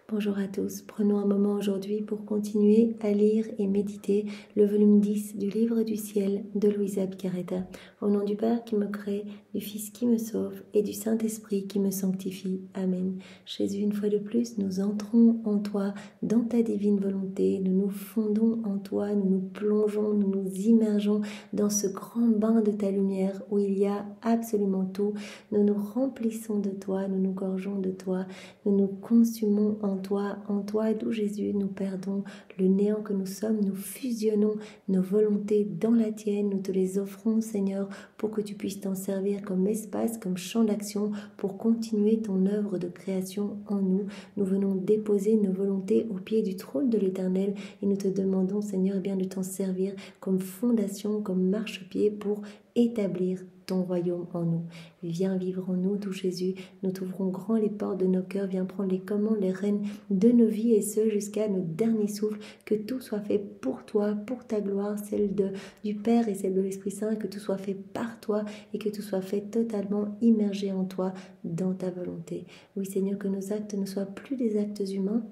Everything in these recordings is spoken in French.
Bonjour à tous, prenons un moment aujourd'hui pour continuer à lire et méditer le volume 10 du Livre du Ciel de Louisa Piccarreta. Au nom du Père qui me crée, du Fils qui me sauve et du Saint-Esprit qui me sanctifie. Amen. Jésus, une fois de plus, nous entrons en toi, dans ta divine volonté, nous nous fondons en toi, nous nous plongeons, nous nous immergeons dans ce grand bain de ta lumière où il y a absolument tout. Nous nous remplissons de toi, nous nous gorgeons de toi, nous nous consumons en toi d'où Jésus, nous perdons le néant que nous sommes, nous fusionnons nos volontés dans la tienne, nous te les offrons Seigneur pour que tu puisses t'en servir comme espace, comme champ d'action pour continuer ton œuvre de création en nous. Nous venons déposer nos volontés au pied du trône de l'Éternel et nous te demandons Seigneur bien de t'en servir comme fondation, comme marchepied pour établir ton royaume en nous. Viens vivre en nous, tout Jésus. Nous t'ouvrons grand les portes de nos cœurs. Viens prendre les commandes, les rênes de nos vies et ce jusqu'à nos derniers souffles. Que tout soit fait pour toi, pour ta gloire, celle du Père et celle de l'Esprit Saint. Que tout soit fait par toi et que tout soit fait totalement immergé en toi, dans ta volonté. Oui Seigneur, que nos actes ne soient plus des actes humains,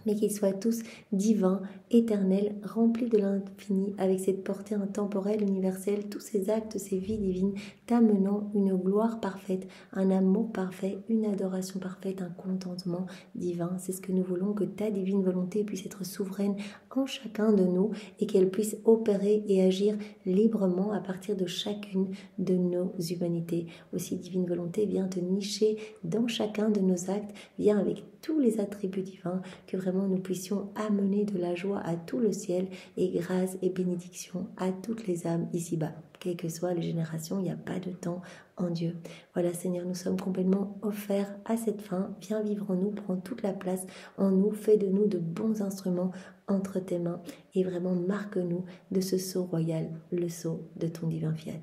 mais qu'ils soient tous divins, éternels, remplis de l'infini, avec cette portée intemporelle, universelle, tous ces actes, ces vies divines, t'amenant une gloire parfaite, un amour parfait, une adoration parfaite, un contentement divin. C'est ce que nous voulons, que ta divine volonté puisse être souveraine en chacun de nous et qu'elle puisse opérer et agir librement à partir de chacune de nos humanités. Aussi, divine volonté, viens te nicher dans chacun de nos actes, viens avec tous les attributs divins, que vraiment nous puissions amener de la joie à tout le ciel et grâce et bénédiction à toutes les âmes ici-bas. Quelles que soient les générations, il n'y a pas de temps en Dieu. Voilà Seigneur, nous sommes complètement offerts à cette fin. Viens vivre en nous, prends toute la place en nous, fais de nous de bons instruments entre tes mains et vraiment marque-nous de ce sceau royal, le sceau de ton divin fiat.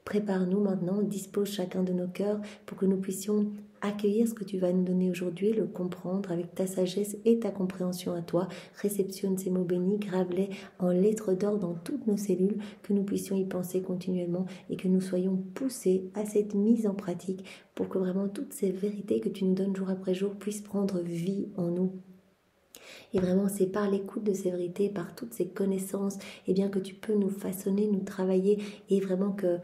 Prépare-nous maintenant, dispose chacun de nos cœurs pour que nous puissions accueillir ce que tu vas nous donner aujourd'hui, le comprendre avec ta sagesse et ta compréhension à toi. Réceptionne ces mots bénis, grave-les en lettres d'or dans toutes nos cellules, que nous puissions y penser continuellement et que nous soyons poussés à cette mise en pratique pour que vraiment toutes ces vérités que tu nous donnes jour après jour puissent prendre vie en nous. Et vraiment, c'est par l'écoute de ces vérités, par toutes ces connaissances, et bien que tu peux nous façonner, nous travailler, et vraiment que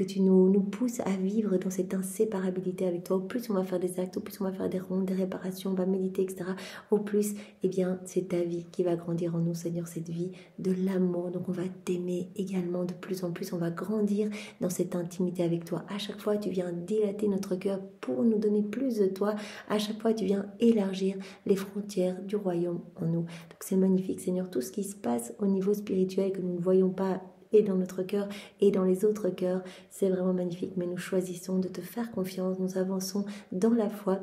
tu nous pousses à vivre dans cette inséparabilité avec toi. Au plus on va faire des actes, au plus on va faire des rondes, des réparations, on va méditer, etc. Au plus, eh bien, c'est ta vie qui va grandir en nous, Seigneur, cette vie de l'amour. Donc on va t'aimer également de plus en plus, on va grandir dans cette intimité avec toi. À chaque fois, tu viens dilater notre cœur pour nous donner plus de toi. À chaque fois, tu viens élargir les frontières du royaume en nous. Donc c'est magnifique Seigneur, tout ce qui se passe au niveau spirituel que nous ne voyons pas et dans notre cœur et dans les autres cœurs, c'est vraiment magnifique, mais nous choisissons de te faire confiance, nous avançons dans la foi.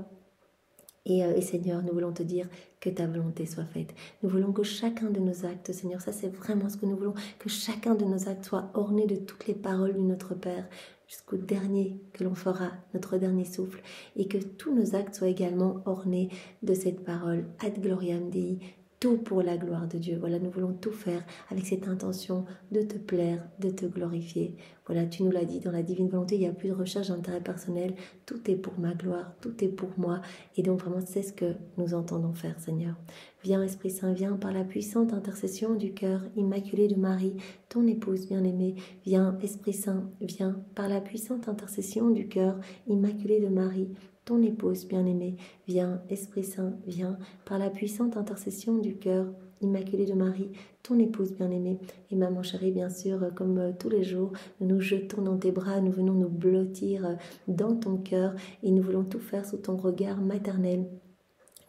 Et Seigneur, nous voulons te dire que ta volonté soit faite. Nous voulons que chacun de nos actes, Seigneur, ça c'est vraiment ce que nous voulons, que chacun de nos actes soit orné de toutes les paroles de notre Père, jusqu'au dernier que l'on fera, notre dernier souffle, et que tous nos actes soient également ornés de cette parole, ad gloriam Dei, tout pour la gloire de Dieu. Voilà, nous voulons tout faire avec cette intention de te plaire, de te glorifier. Voilà, tu nous l'as dit, dans la divine volonté, il n'y a plus de recherche d'intérêt personnel. Tout est pour ma gloire, tout est pour moi. Et donc vraiment, c'est ce que nous entendons faire, Seigneur. Viens, Esprit Saint, viens par la puissante intercession du cœur immaculé de Marie, ton épouse bien-aimée. Viens, Esprit Saint, viens par la puissante intercession du cœur immaculé de Marie, ton épouse bien-aimée. Viens, Esprit Saint, viens par la puissante intercession du cœur immaculé de Marie, ton épouse bien-aimée. Et maman chérie, bien sûr, comme tous les jours, nous nous jetons dans tes bras, nous venons nous blottir dans ton cœur et nous voulons tout faire sous ton regard maternel.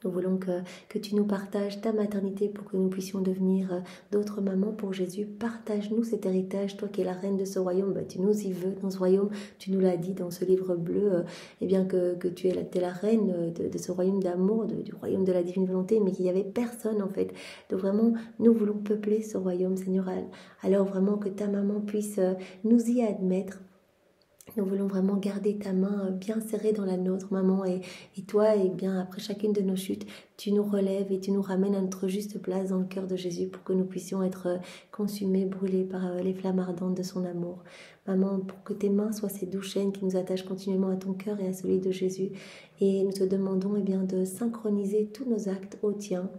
Nous voulons que tu nous partages ta maternité pour que nous puissions devenir d'autres mamans pour Jésus. Partage-nous cet héritage, toi qui es la reine de ce royaume. Tu nous y veux dans ce royaume. Tu nous l'as dit dans ce livre bleu, eh bien que tu es la reine de ce royaume d'amour, du royaume de la divine volonté, mais qu'il n'y avait personne en fait. Donc vraiment, nous voulons peupler ce royaume, Seigneur. Alors vraiment que ta maman puisse nous y admettre. Nous voulons vraiment garder ta main bien serrée dans la nôtre, maman, et toi, et bien après chacune de nos chutes, tu nous relèves et tu nous ramènes à notre juste place dans le cœur de Jésus pour que nous puissions être consumés, brûlés par les flammes ardentes de son amour. Maman, pour que tes mains soient ces douces chaînes qui nous attachent continuellement à ton cœur et à celui de Jésus. Et nous te demandons de synchroniser tous nos actes au tien,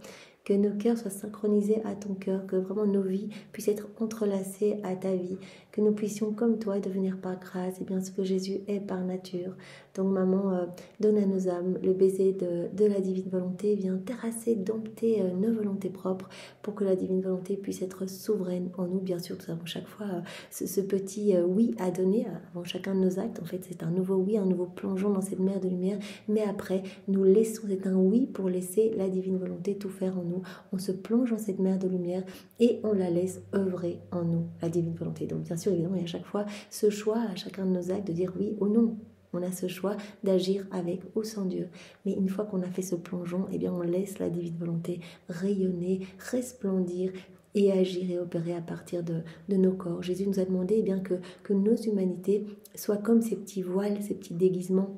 que nos cœurs soient synchronisés à ton cœur, que vraiment nos vies puissent être entrelacées à ta vie, que nous puissions comme toi devenir par grâce ce que Jésus est par nature. Donc maman, donne à nos âmes le baiser de la divine volonté, viens terrasser, dompter nos volontés propres pour que la divine volonté puisse être souveraine en nous. Bien sûr, nous avons chaque fois ce petit oui à donner avant chacun de nos actes. En fait, c'est un nouveau oui, un nouveau plongeon dans cette mer de lumière, mais après, nous laissons, c'est un oui pour laisser la divine volonté tout faire en nous. On se plonge dans cette mer de lumière et on la laisse œuvrer en nous, la divine volonté. Donc bien sûr, évidemment, il y a à chaque fois ce choix à chacun de nos actes de dire oui ou non. On a ce choix d'agir avec ou sans Dieu. Mais une fois qu'on a fait ce plongeon, on laisse la divine volonté rayonner, resplendir et agir et opérer à partir de nos corps. Jésus nous a demandé que nos humanités soient comme ces petits voiles, ces petits déguisements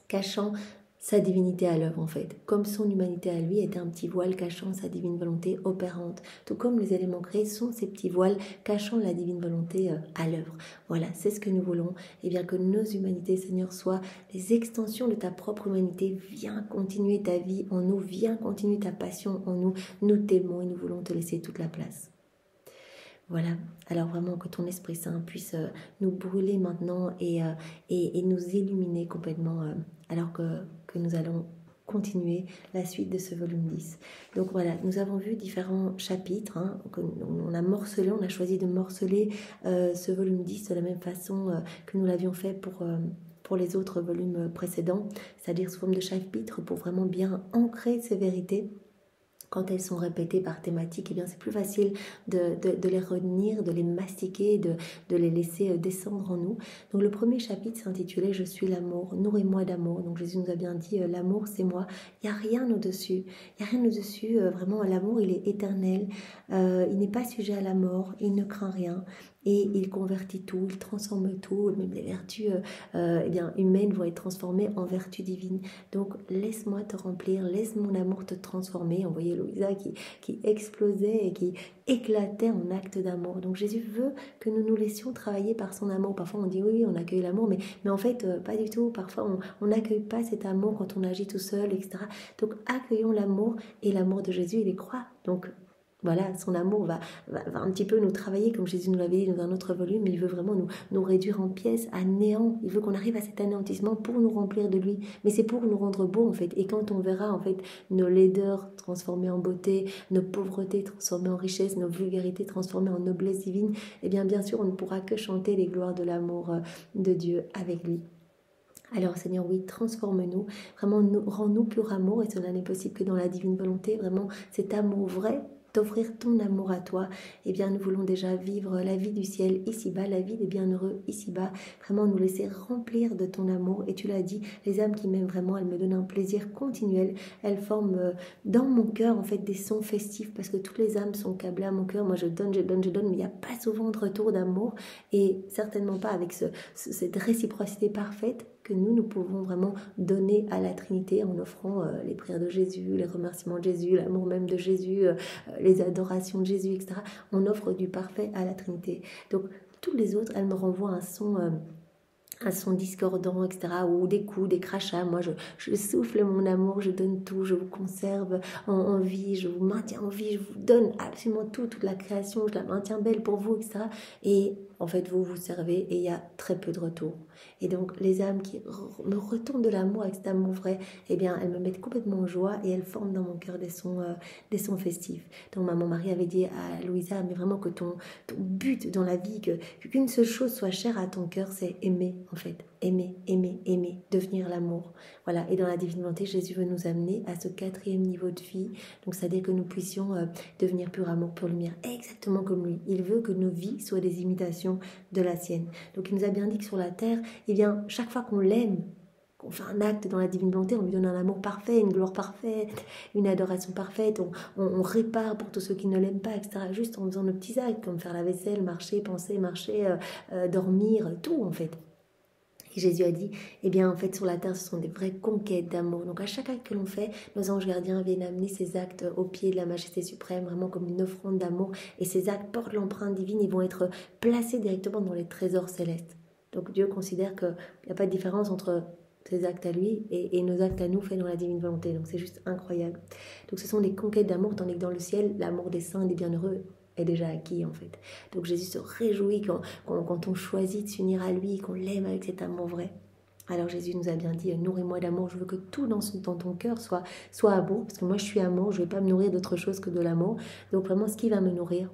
cachant sa divinité à l'œuvre en fait, comme son humanité à lui était un petit voile cachant sa divine volonté opérante, tout comme les éléments créés sont ces petits voiles cachant la divine volonté à l'œuvre. Voilà, c'est ce que nous voulons, que nos humanités, Seigneur, soient les extensions de ta propre humanité. Viens continuer ta vie en nous, viens continuer ta passion en nous, nous t'aimons et nous voulons te laisser toute la place. Voilà, alors vraiment que ton Esprit Saint puisse nous brûler maintenant et nous illuminer complètement alors que nous allons continuer la suite de ce volume 10. Donc voilà, nous avons vu différents chapitres, on a morcelé, on a choisi de morceler ce volume 10 de la même façon que nous l'avions fait pour les autres volumes précédents, c'est-à-dire sous forme de chapitres pour vraiment bien ancrer ces vérités. Quand elles sont répétées par thématique, c'est plus facile de les retenir, de les mastiquer, de les laisser descendre en nous. Donc le premier chapitre s'intitulait « Je suis l'amour, nourris-moi d'amour ». Donc Jésus nous a bien dit « L'amour, c'est moi ». Il n'y a rien au-dessus. Il n'y a rien au-dessus. Vraiment, l'amour, il est éternel. Il n'est pas sujet à la mort. Il ne craint rien. Et il convertit tout, il transforme tout, même les vertus humaines vont être transformées en vertus divines. Donc laisse-moi te remplir, laisse mon amour te transformer. On voyait Louisa qui explosait et qui éclatait en actes d'amour. Donc Jésus veut que nous nous laissions travailler par son amour. Parfois on dit oui, on accueille l'amour, mais en fait pas du tout. Parfois on n'accueille pas cet amour quand on agit tout seul, etc. Donc accueillons l'amour, et l'amour de Jésus, il est croix. Donc voilà, son amour va un petit peu nous travailler, comme Jésus nous l'avait dit dans un autre volume. Il veut vraiment nous réduire en pièces, à néant. Il veut qu'on arrive à cet anéantissement pour nous remplir de lui. Mais c'est pour nous rendre beaux, en fait. Et quand on verra, en fait, nos laideurs transformées en beauté, nos pauvretés transformées en richesse, nos vulgarités transformées en noblesse divine, bien sûr, on ne pourra que chanter les gloires de l'amour de Dieu avec lui. Alors Seigneur, oui, transforme-nous, vraiment rends-nous pur amour, et cela n'est possible que dans la divine volonté, vraiment cet amour vrai, t'offrir ton amour à toi. Nous voulons déjà vivre la vie du ciel ici-bas, la vie des bienheureux ici-bas, vraiment nous laisser remplir de ton amour. Et tu l'as dit, les âmes qui m'aiment vraiment, elles me donnent un plaisir continuel, elles forment dans mon cœur en fait des sons festifs, parce que toutes les âmes sont câblées à mon cœur. Moi je donne, mais il n'y a pas souvent de retour d'amour, et certainement pas avec cette réciprocité parfaite que nous pouvons vraiment donner à la Trinité en offrant les prières de Jésus, les remerciements de Jésus, l'amour même de Jésus, les adorations de Jésus, etc. On offre du parfait à la Trinité. Donc, toutes les autres, elles me renvoient un son discordant, etc., ou des coups, des crachats. Moi, je souffle mon amour, je donne tout, je vous conserve en vie, je vous maintiens en vie, je vous donne absolument tout, toute la création, je la maintiens belle pour vous, etc. Et en fait, vous servez et il y a très peu de retour. Et donc, les âmes qui me retournent de l'amour avec cet amour vrai, elles me mettent complètement en joie et elles forment dans mon cœur des sons festifs. Donc, Maman Marie avait dit à Louisa, mais vraiment que ton but dans la vie, qu'une seule chose soit chère à ton cœur, c'est aimer, en fait. Aimer, devenir l'amour. Voilà, et dans la divine volonté, Jésus veut nous amener à ce 4e niveau de vie. Donc, c'est-à-dire que nous puissions devenir pur amour, pure lumière, exactement comme lui. Il veut que nos vies soient des imitations de la sienne. Donc, il nous a bien dit que sur la terre, chaque fois qu'on l'aime, qu'on fait un acte dans la divine volonté, on lui donne un amour parfait, une gloire parfaite, une adoration parfaite, on répare pour tous ceux qui ne l'aiment pas, etc. Juste en faisant nos petits actes, comme faire la vaisselle, marcher, penser, dormir, tout en fait. Et Jésus a dit, eh bien en fait sur la terre ce sont des vraies conquêtes d'amour. Donc à chaque acte que l'on fait, nos anges gardiens viennent amener ces actes au pied de la majesté suprême, vraiment comme une offrande d'amour. Et ces actes portent l'empreinte divine, ils vont être placés directement dans les trésors célestes. Donc Dieu considère qu'il n'y a pas de différence entre ses actes à lui et nos actes à nous faits dans la divine volonté. Donc c'est juste incroyable. Donc ce sont des conquêtes d'amour, tandis que dans le ciel, l'amour des saints, des bienheureux, est déjà acquis en fait. Donc Jésus se réjouit quand on choisit de s'unir à lui, qu'on l'aime avec cet amour vrai. Alors Jésus nous a bien dit, nourris-moi d'amour, je veux que tout dans ton cœur soit amour, parce que moi je suis amour, je ne vais pas me nourrir d'autre chose que de l'amour. Donc vraiment ce qui va me nourrir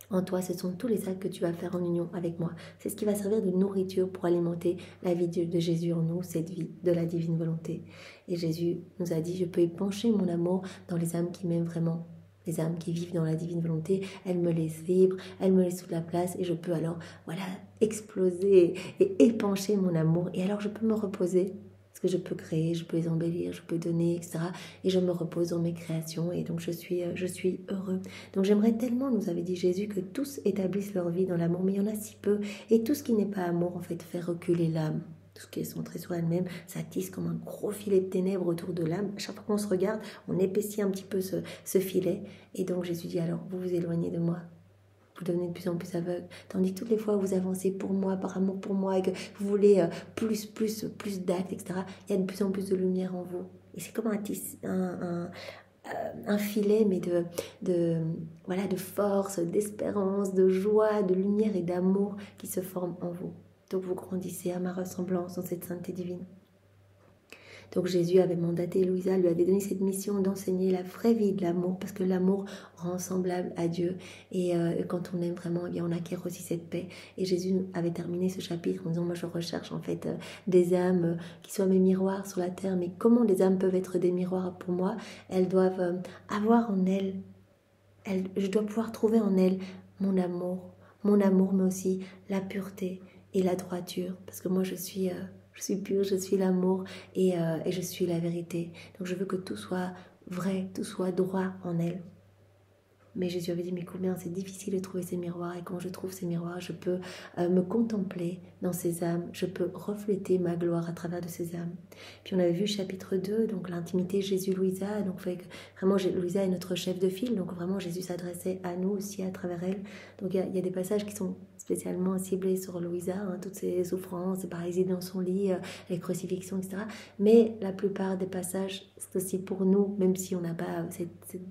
en toi, ce sont tous les actes que tu vas faire en union avec moi. C'est ce qui va servir de nourriture pour alimenter la vie de Jésus en nous, cette vie de la divine volonté. Et Jésus nous a dit, je peux épancher mon amour dans les âmes qui m'aiment vraiment. Les âmes qui vivent dans la divine volonté, elles me laissent libre, elles me laissent toute la place et je peux alors, voilà, exploser et épancher mon amour. Et alors je peux me reposer, parce que je peux créer, je peux les embellir, je peux donner, etc. Et je me repose dans mes créations et donc je suis heureux. Donc j'aimerais tellement, nous avait dit Jésus, que tous établissent leur vie dans l'amour, mais il y en a si peu. Et tout ce qui n'est pas amour, en fait, fait reculer l'âme. Tout ce qui est centré sur elle-même, ça tisse comme un gros filet de ténèbres autour de l'âme. À chaque fois qu'on se regarde, on épaissit un petit peu ce filet. Et donc Jésus dit alors, vous vous éloignez de moi. Vous devenez de plus en plus aveugle. Tandis que toutes les fois où vous avancez pour moi, par amour pour moi, et que vous voulez plus d'actes, etc., il y a de plus en plus de lumière en vous. Et c'est comme un filet, mais de force, d'espérance, de joie, de lumière et d'amour qui se forme en vous. Donc vous grandissez à ma ressemblance dans cette sainteté divine. Donc Jésus avait mandaté Louisa, lui avait donné cette mission d'enseigner la vraie vie de l'amour, parce que l'amour rend semblable à Dieu. Et quand on aime vraiment, eh bien, on acquiert aussi cette paix. Et Jésus avait terminé ce chapitre en disant, moi je recherche en fait des âmes qui soient mes miroirs sur la terre. Mais comment les âmes peuvent être des miroirs pour moi? Elles doivent avoir en elles, je dois pouvoir trouver en elles mon amour, mais aussi la pureté et la droiture. Parce que moi je suis pure, je suis l'amour et je suis la vérité. Donc je veux que tout soit vrai, tout soit droit en elle. Mais Jésus avait dit, mais combien c'est difficile de trouver ces miroirs. Et quand je trouve ces miroirs, je peux me contempler dans ces âmes. Je peux refléter ma gloire à travers de ces âmes. Puis on avait vu chapitre 2, donc l'intimité Jésus-Louisa. Donc vraiment, Louisa est notre chef de file. Donc vraiment, Jésus s'adressait à nous aussi à travers elle. Donc il y a des passages qui sont spécialement ciblés sur Louisa, toutes ses souffrances, ses paralysies dans son lit, les crucifixions, etc. Mais la plupart des passages, c'est aussi pour nous, même si on n'a pas cette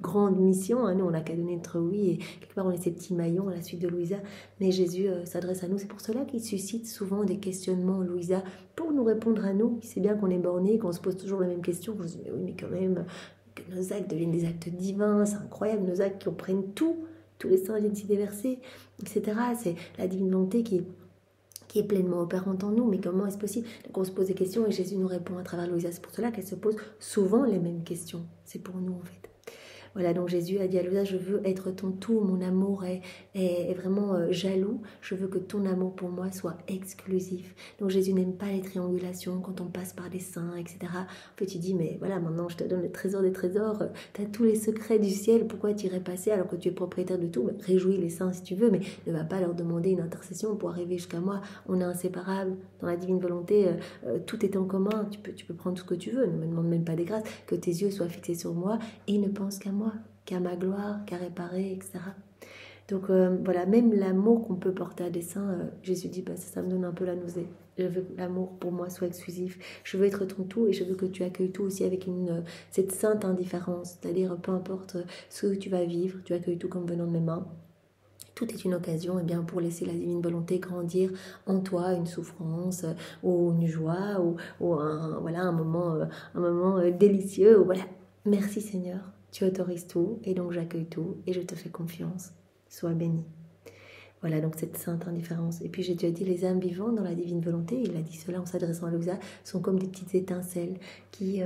grande mission, nous on n'a qu'à donner notre oui et quelque part on est ces petits maillons à la suite de Louisa, mais Jésus s'adresse à nous. C'est pour cela qu'il suscite souvent des questionnements, Louisa, pour nous répondre à nous. Il sait bien qu'on est borné, qu'on se pose toujours la même question. Je me dis, mais oui, mais quand même, que nos actes deviennent des actes divins, c'est incroyable, nos actes qui comprennent tout, tous les saints viennent s'y déverser, etc. C'est la divine volonté qui est pleinement opérante en nous, mais comment est-ce possible? Donc on se pose des questions et Jésus nous répond à travers Louisa. C'est pour cela qu'elle se pose souvent les mêmes questions. C'est pour nous en fait. Voilà, donc Jésus a dit à Louisa, je veux être ton tout, mon amour est vraiment jaloux, je veux que ton amour pour moi soit exclusif. Donc Jésus n'aime pas les triangulations quand on passe par des saints, etc. En fait, il dit, mais voilà, maintenant je te donne le trésor des trésors, tu as tous les secrets du ciel, pourquoi tu irais passer alors que tu es propriétaire de tout? Ben, réjouis les saints si tu veux, mais ne va pas leur demander une intercession pour arriver jusqu'à moi. On est inséparables dans la divine volonté, tout est en commun, tu peux prendre tout ce que tu veux, ne me demande même pas des grâces, que tes yeux soient fixés sur moi et ne pense qu'à moi, qu'à ma gloire, qu'à réparer, etc. Donc voilà, même l'amour qu'on peut porter à des saints, Jésus dit, ça me donne un peu la nausée. Je veux que l'amour pour moi soit exclusif. Je veux être ton tout et je veux que tu accueilles tout aussi avec cette sainte indifférence. C'est-à-dire, peu importe ce que tu vas vivre, tu accueilles tout comme venant de mes mains. Tout est une occasion pour laisser la divine volonté grandir en toi, une souffrance ou une joie ou un moment délicieux. Voilà. Merci Seigneur. Tu autorises tout et donc j'accueille tout et je te fais confiance. Sois béni. Voilà donc cette sainte indifférence. Et puis j'ai déjà dit, les âmes vivantes dans la divine volonté, il a dit cela en s'adressant à Louisa, sont comme des petites étincelles qui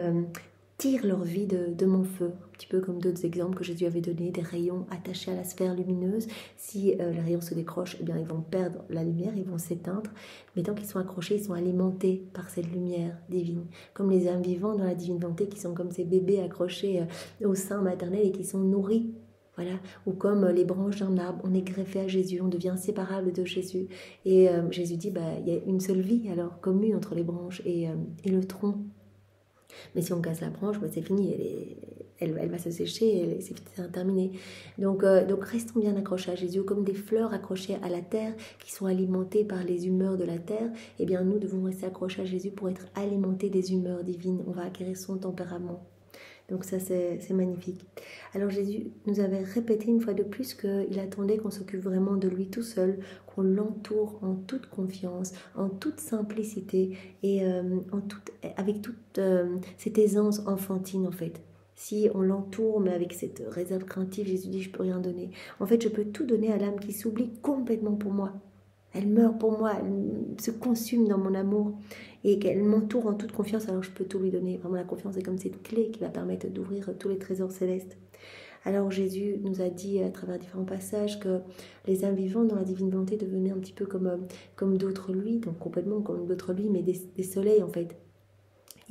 tirent leur vie de mon feu. Un petit peu comme d'autres exemples que Jésus avait donnés, des rayons attachés à la sphère lumineuse. Si les rayons se décrochent, eh bien ils vont perdre la lumière, ils vont s'éteindre. Mais tant qu'ils sont accrochés, ils sont alimentés par cette lumière divine. Comme les âmes vivantes dans la divine volonté qui sont comme ces bébés accrochés au sein maternel et qui sont nourris. Voilà, ou comme les branches d'un arbre, on est greffé à Jésus, on devient inséparable de Jésus. Et Jésus dit, bah, il y a une seule vie alors commune entre les branches et le tronc. Mais si on casse la branche, bah, c'est fini, elle va se sécher, c'est terminé. Donc restons bien accrochés à Jésus, comme des fleurs accrochées à la terre, qui sont alimentées par les humeurs de la terre. Eh bien, nous devons rester accrochés à Jésus pour être alimentés des humeurs divines. On va acquérir son tempérament. Donc ça, c'est magnifique. Alors Jésus nous avait répété une fois de plus qu'il attendait qu'on s'occupe vraiment de lui tout seul, qu'on l'entoure en toute confiance, en toute simplicité et avec toute cette aisance enfantine en fait. Si on l'entoure, mais avec cette réserve craintive, Jésus dit, je peux rien donner. En fait, je peux tout donner à l'âme qui s'oublie complètement pour moi. Elle meurt pour moi, elle se consume dans mon amour et qu'elle m'entoure en toute confiance, alors je peux tout lui donner. Vraiment, la confiance est comme cette clé qui va permettre d'ouvrir tous les trésors célestes. Alors Jésus nous a dit à travers différents passages que les âmes vivantes dans la divine volonté devenaient un petit peu comme d'autres luits, donc complètement comme d'autres luits, mais des soleils en fait.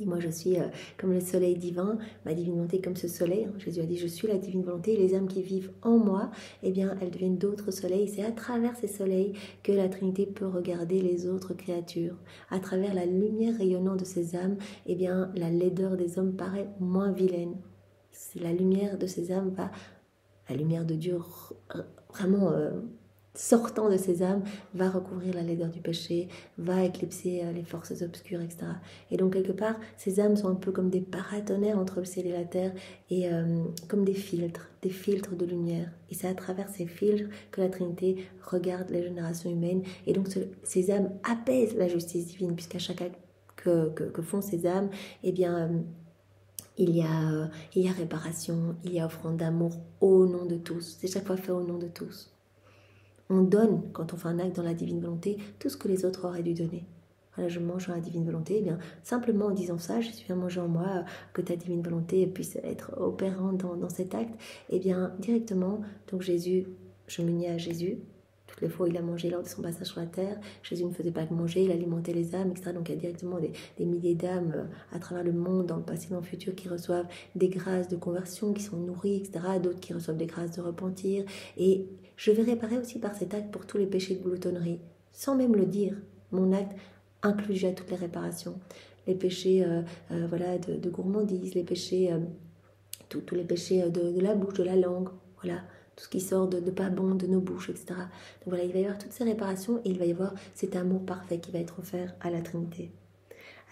Et moi, je suis comme le soleil divin, ma divine volonté comme ce soleil. Jésus a dit, je suis la divine volonté. Et les âmes qui vivent en moi, eh bien, elles deviennent d'autres soleils. C'est à travers ces soleils que la Trinité peut regarder les autres créatures. À travers la lumière rayonnante de ces âmes, eh bien, la laideur des hommes paraît moins vilaine. C'est la lumière de ces âmes la lumière de Dieu vraiment sortant de ces âmes, va recouvrir la laideur du péché, va éclipser les forces obscures, etc. Et donc, quelque part, ces âmes sont un peu comme des paratonnerres entre le ciel et la terre, et comme des filtres de lumière. Et c'est à travers ces filtres que la Trinité regarde les générations humaines. Et donc, ces âmes apaisent la justice divine, puisqu'à chaque acte que font ces âmes, eh bien... il y a réparation, il y a offrande d'amour au nom de tous. C'est chaque fois fait au nom de tous. On donne, quand on fait un acte dans la divine volonté, tout ce que les autres auraient dû donner. Voilà, je mange dans la divine volonté, eh bien, simplement en disant ça, je suis à manger en moi, que ta divine volonté puisse être opérante dans cet acte, eh bien, directement, donc Jésus, je m'unis à Jésus. Toutes les fois où il a mangé lors de son passage sur la terre, Jésus ne faisait pas que manger, il alimentait les âmes, etc. Donc il y a directement des milliers d'âmes à travers le monde, dans le passé, dans le futur, qui reçoivent des grâces de conversion, qui sont nourries, etc. D'autres qui reçoivent des grâces de repentir. Et je vais réparer aussi par cet acte pour tous les péchés de gloutonnerie, sans même le dire. Mon acte inclut déjà toutes les réparations. Les péchés voilà, de gourmandise, les péchés, tous les péchés de la bouche, de la langue, voilà, tout ce qui sort de pas bon de nos bouches, etc. Donc voilà, il va y avoir toutes ces réparations et il va y avoir cet amour parfait qui va être offert à la Trinité.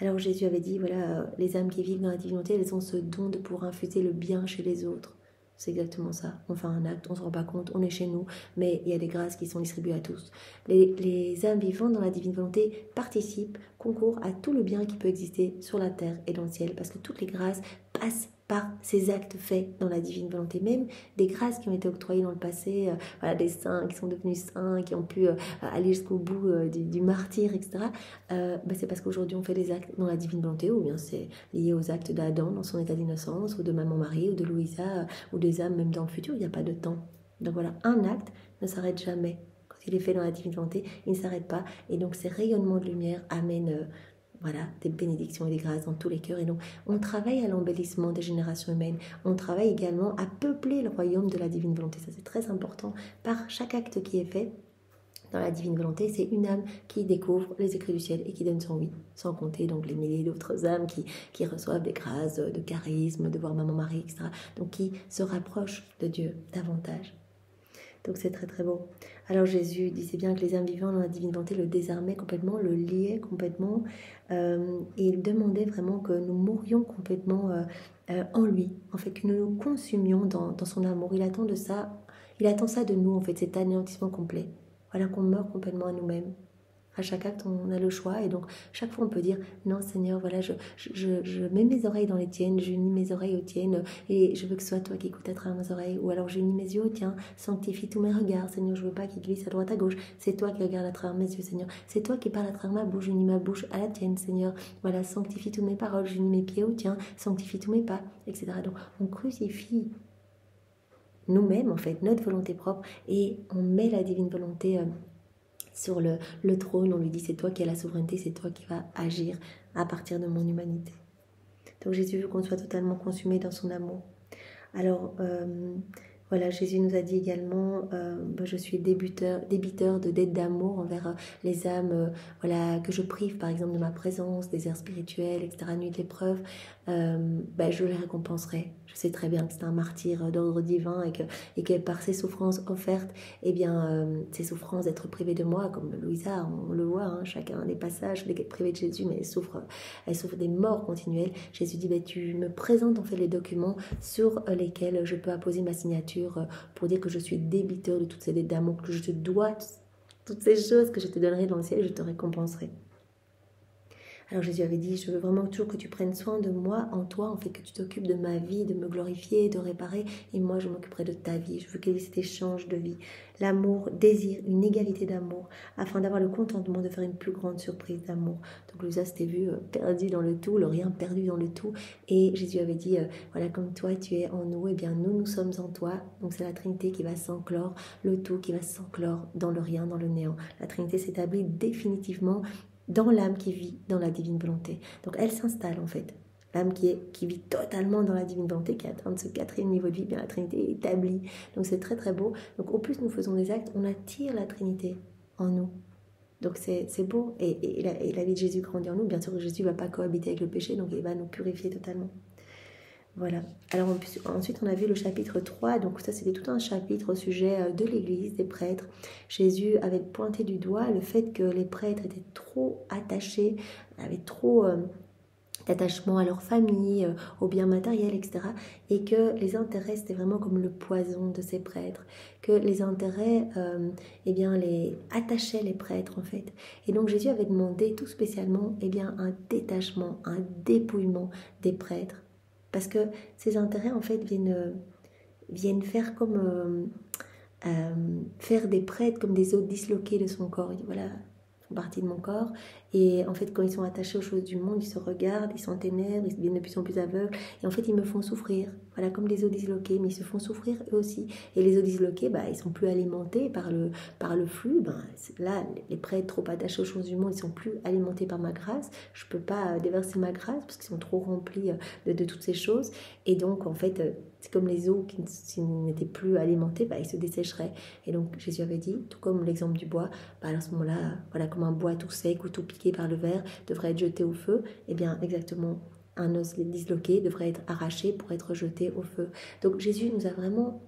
Alors Jésus avait dit, voilà, les âmes qui vivent dans la divinité, elles ont ce don de pouvoir infuser le bien chez les autres. C'est exactement ça. On fait un acte, on ne se rend pas compte, on est chez nous, mais il y a des grâces qui sont distribuées à tous. Les âmes vivantes dans la divine volonté participent, concourent à tout le bien qui peut exister sur la terre et dans le ciel, parce que toutes les grâces passent par ces actes faits dans la divine volonté, même des grâces qui ont été octroyées dans le passé, voilà, des saints qui sont devenus saints, qui ont pu aller jusqu'au bout du martyre, etc. C'est parce qu'aujourd'hui on fait des actes dans la divine volonté, ou bien c'est lié aux actes d'Adam dans son état d'innocence, ou de Maman Marie, ou de Louisa, ou des âmes même dans le futur, il n'y a pas de temps. Donc voilà, un acte ne s'arrête jamais. Quand il est fait dans la divine volonté, il ne s'arrête pas. Et donc ces rayonnements de lumière amènent... voilà, des bénédictions et des grâces dans tous les cœurs. Et donc, on travaille à l'embellissement des générations humaines. On travaille également à peupler le royaume de la divine volonté. Ça, c'est très important. Par chaque acte qui est fait dans la divine volonté, c'est une âme qui découvre les écrits du ciel et qui donne son oui. Sans compter donc les milliers d'autres âmes qui reçoivent des grâces de charisme, de voir Maman Marie, etc. Donc, qui se rapprochent de Dieu davantage. Donc c'est très très beau. Alors Jésus disait bien que les âmes vivantes dans la divine volonté le désarmaient complètement, le liaient complètement, et il demandait vraiment que nous mourions complètement en lui, en fait, que nous nous consumions dans son amour. Il attend ça de nous, en fait, cet anéantissement complet. Voilà, qu'on meurt complètement à nous-mêmes. À chaque acte, on a le choix, et donc chaque fois on peut dire non Seigneur, voilà, je mets mes oreilles dans les tiennes, j'unis mes oreilles aux tiennes, et je veux que ce soit toi qui écoutes à travers mes oreilles, ou alors j'unis mes yeux aux tiens, sanctifie tous mes regards, Seigneur, je veux pas qu'ils glissent à droite à gauche, c'est toi qui regardes à travers mes yeux, Seigneur, c'est toi qui parles à travers ma bouche, j'unis ma bouche à la tienne, Seigneur, voilà, sanctifie toutes mes paroles, j'unis mes pieds aux tiens, sanctifie tous mes pas, etc. Donc on crucifie nous-mêmes, en fait, notre volonté propre, et on met la divine volonté sur le trône. On lui dit, c'est toi qui as la souveraineté, c'est toi qui vas agir à partir de mon humanité. Donc Jésus veut qu'on soit totalement consumé dans son amour. Alors, Voilà, Jésus nous a dit également, je suis débiteur de dettes d'amour envers les âmes, voilà, que je prive par exemple de ma présence, des airs spirituels, etc., nuit de l'épreuve, je les récompenserai. Je sais très bien que c'est un martyr d'ordre divin et que par ces souffrances offertes, eh bien, ces souffrances d'être privé de moi, comme Louisa, on le voit, hein, chacun des passages, elle est privée de Jésus, mais elle souffre des morts continuelles. Jésus dit, tu me présentes en fait les documents sur lesquels je peux apposer ma signature pour dire que je suis débiteur de toutes ces dettes d'amour, que je te dois toutes ces choses que je te donnerai dans le ciel, je te récompenserai. Alors Jésus avait dit, je veux vraiment toujours que tu prennes soin de moi, en toi, en fait que tu t'occupes de ma vie, de me glorifier, de réparer, et moi je m'occuperai de ta vie. Je veux qu'il y ait cet échange de vie, l'amour, désir, une égalité d'amour, afin d'avoir le contentement de faire une plus grande surprise d'amour. Donc Louisa s'était vue perdue dans le tout, le rien perdu dans le tout, et Jésus avait dit, voilà, comme toi tu es en nous, et bien nous sommes en toi. Donc c'est la Trinité qui va s'enclore, le tout qui va s'enclore dans le rien, dans le néant. La Trinité s'établit définitivement dans l'âme qui vit dans la divine volonté. Donc elle s'installe en fait. L'âme qui vit totalement dans la divine volonté, qui atteint ce 4e niveau de vie, bien la Trinité est établie. Donc c'est très très beau. Donc au plus nous faisons des actes, on attire la Trinité en nous. Donc c'est beau. Et la vie de Jésus grandit en nous. Bien sûr, Jésus ne va pas cohabiter avec le péché, donc il va nous purifier totalement. Voilà. Alors ensuite, on a vu le chapitre 3. Donc ça, c'était tout un chapitre au sujet de l'Église, des prêtres. Jésus avait pointé du doigt le fait que les prêtres étaient trop attachés, avaient trop d'attachement à leur famille, aux biens matériels, etc. Et que les intérêts, c'était vraiment comme le poison de ces prêtres. Que les intérêts, les attachaient les prêtres, en fait. Et donc Jésus avait demandé tout spécialement, un détachement, un dépouillement des prêtres. Parce que ces intérêts, en fait, viennent faire comme... faire des prêtres comme des os disloqués de son corps. Il dit, voilà, font partie de mon corps. Et en fait, quand ils sont attachés aux choses du monde, ils se regardent, ils sont ténèbres, ils deviennent de plus en plus aveugles. Et en fait, ils me font souffrir. Voilà, comme des os disloqués, mais ils se font souffrir eux aussi. Et les os disloqués, ils sont plus alimentés par le flux. Là, les prêtres trop attachés aux choses du monde, ils sont plus alimentés par ma grâce. Je peux pas déverser ma grâce parce qu'ils sont trop remplis de toutes ces choses. Et donc, en fait, c'est comme les os qui, s'ils n'étaient plus alimentés, ils se dessécheraient. Et donc, Jésus avait dit, tout comme l'exemple du bois, à ce moment-là, voilà, comme un bois tout sec ou tout piqué par le ver devrait être jeté au feu, et bien exactement, un os disloqué devrait être arraché pour être jeté au feu. Donc Jésus nous a vraiment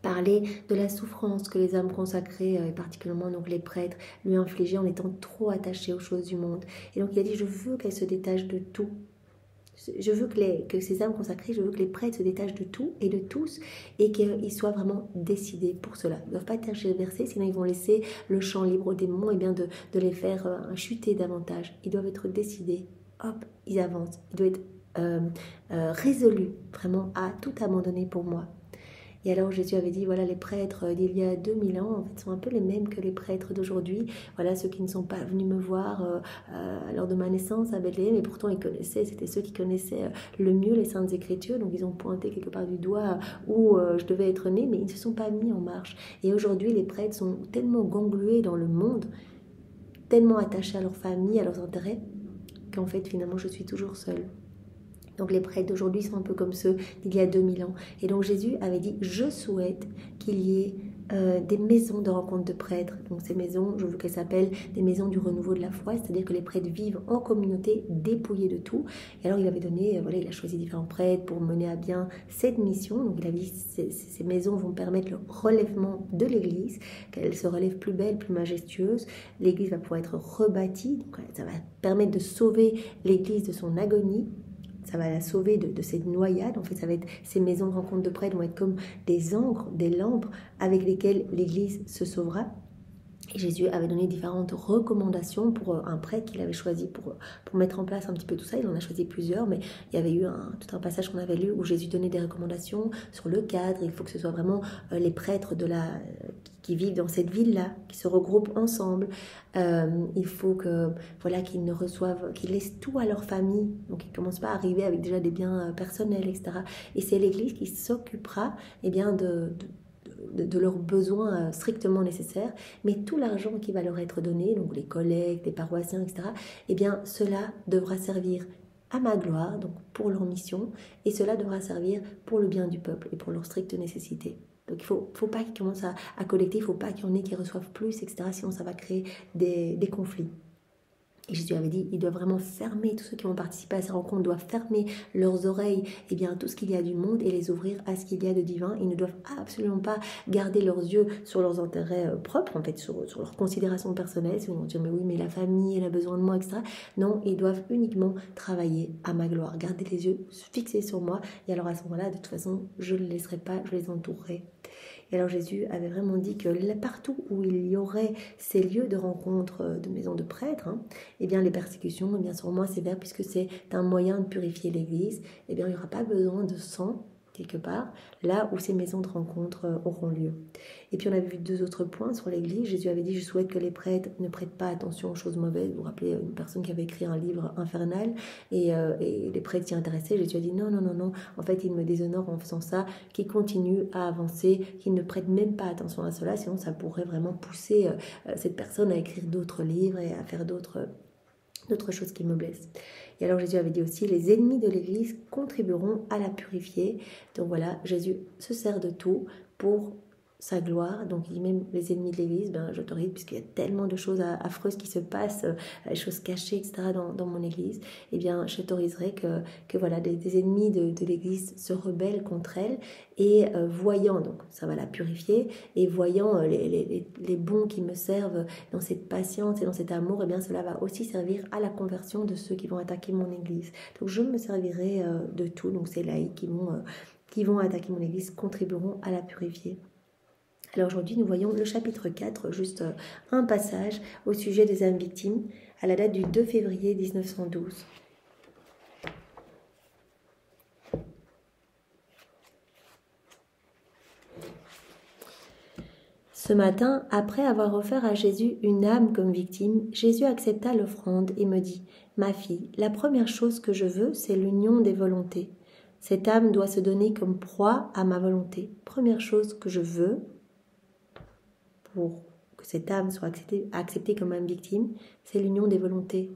parlé de la souffrance que les âmes consacrées, et particulièrement donc les prêtres, lui infligeaient en étant trop attachés aux choses du monde. Et donc il a dit, je veux qu'elles se détachent de tout. Je veux que ces âmes consacrées, je veux que les prêtres se détachent de tout et de tous et qu'ils soient vraiment décidés pour cela. Ils ne doivent pas tergiverser, sinon ils vont laisser le champ libre aux démons et bien de les faire chuter davantage. Ils doivent être décidés. Hop, ils avancent. Ils doivent être résolus vraiment à tout abandonner pour moi. Et alors Jésus avait dit, voilà, les prêtres d'il y a 2000 ans, en fait, sont un peu les mêmes que les prêtres d'aujourd'hui. Voilà, ceux qui ne sont pas venus me voir lors de ma naissance à Bethléem, et pourtant ils connaissaient, c'était ceux qui connaissaient le mieux les Saintes Écritures, donc ils ont pointé quelque part du doigt où je devais être née, mais ils ne se sont pas mis en marche. Et aujourd'hui, les prêtres sont tellement ganglués dans le monde, tellement attachés à leur famille, à leurs intérêts, qu'en fait, finalement, je suis toujours seule. Donc les prêtres d'aujourd'hui sont un peu comme ceux d'il y a 2000 ans. Et donc Jésus avait dit, je souhaite qu'il y ait des maisons de rencontre de prêtres. Donc ces maisons, je veux qu'elles s'appellent des maisons du renouveau de la foi, c'est-à-dire que les prêtres vivent en communauté, dépouillés de tout. Et alors il avait donné, il a choisi différents prêtres pour mener à bien cette mission. Donc il a dit, ces maisons vont permettre le relèvement de l'Église, qu'elle se relève plus belle, plus majestueuse. L'Église va pouvoir être rebâtie, donc ça va permettre de sauver l'Église de son agonie. Ça va la sauver de cette noyade. En fait, ça va être, ces maisons de rencontre de prêtres vont être comme des ancres, des lampes avec lesquelles l'Église se sauvera. Et Jésus avait donné différentes recommandations pour un prêtre qu'il avait choisi pour mettre en place un petit peu tout ça. Il en a choisi plusieurs, mais il y avait eu tout un passage qu'on avait lu où Jésus donnait des recommandations sur le cadre. Il faut que ce soit vraiment les prêtres qui vivent dans cette ville-là, qui se regroupent ensemble. Il faut qu'ils laissent tout à leur famille. Donc ils ne commencent pas à arriver avec déjà des biens personnels, etc. Et c'est l'Église qui s'occupera de leurs besoins strictement nécessaires, mais tout l'argent qui va leur être donné, donc les collectes, les paroissiens, etc., cela devra servir à ma gloire, donc pour leur mission, et cela devra servir pour le bien du peuple et pour leur stricte nécessité. Donc il faut pas qu'ils commencent à collecter, il ne faut pas qu'il y en ait qui reçoivent plus, etc. Sinon ça va créer des conflits. Et Jésus avait dit, ils doivent vraiment fermer, tous ceux qui vont participer à ces rencontres doivent fermer leurs oreilles à tout ce qu'il y a du monde et les ouvrir à ce qu'il y a de divin. Ils ne doivent absolument pas garder leurs yeux sur leurs intérêts propres, en fait, sur leurs considérations personnelles. Ils vont dire, mais oui, mais la famille, elle a besoin de moi, etc. Non, ils doivent uniquement travailler à ma gloire, garder les yeux fixés sur moi. Et alors à ce moment-là, de toute façon, je ne les laisserai pas, je les entourerai. Et alors Jésus avait vraiment dit que partout où il y aurait ces lieux de rencontre de maisons de prêtres, eh bien les persécutions, eh bien, seront moins sévères puisque c'est un moyen de purifier l'Église. Eh bien il n'y aura pas besoin de sang quelque part, là où ces maisons de rencontre auront lieu. Et puis on avait vu 2 autres points sur l'Église. Jésus avait dit, je souhaite que les prêtres ne prêtent pas attention aux choses mauvaises. Vous vous rappelez une personne qui avait écrit un livre infernal et les prêtres s'y intéressaient. Jésus a dit, non, en fait, ils me déshonorent en faisant ça, qu'ils continuent à avancer, qu'ils ne prêtent même pas attention à cela, sinon ça pourrait vraiment pousser cette personne à écrire d'autres livres et à faire d'autres choses qui me blessent. Et alors Jésus avait dit aussi, les ennemis de l'Église contribueront à la purifier. Donc voilà, Jésus se sert de tout pour sa gloire. Donc il dit même les ennemis de l'Église, j'autorise, puisqu'il y a tellement de choses affreuses qui se passent, des choses cachées, etc. dans mon Église, eh bien j'autoriserai que voilà, des ennemis de l'Église se rebellent contre elle et voyant, donc ça va la purifier, et voyant les bons qui me servent dans cette patience et dans cet amour, eh bien cela va aussi servir à la conversion de ceux qui vont attaquer mon Église. Donc je me servirai de tout, donc ces laïcs qui vont attaquer mon Église contribueront à la purifier. Alors aujourd'hui, nous voyons le chapitre 4, juste un passage au sujet des âmes victimes, à la date du 2 février 1912. Ce matin, après avoir offert à Jésus une âme comme victime, Jésus accepta l'offrande et me dit, « Ma fille, la première chose que je veux, c'est l'union des volontés. Cette âme doit se donner comme proie à ma volonté. Première chose que je veux, pour que cette âme soit acceptée comme âme victime, c'est l'union des volontés.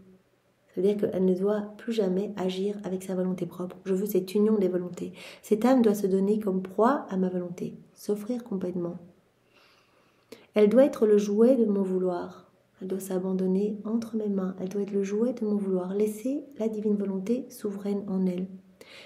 Ça veut dire qu'elle ne doit plus jamais agir avec sa volonté propre. Je veux cette union des volontés. Cette âme doit se donner comme proie à ma volonté, s'offrir complètement. Elle doit être le jouet de mon vouloir. Elle doit s'abandonner entre mes mains. Elle doit être le jouet de mon vouloir. Laisser la divine volonté souveraine en elle.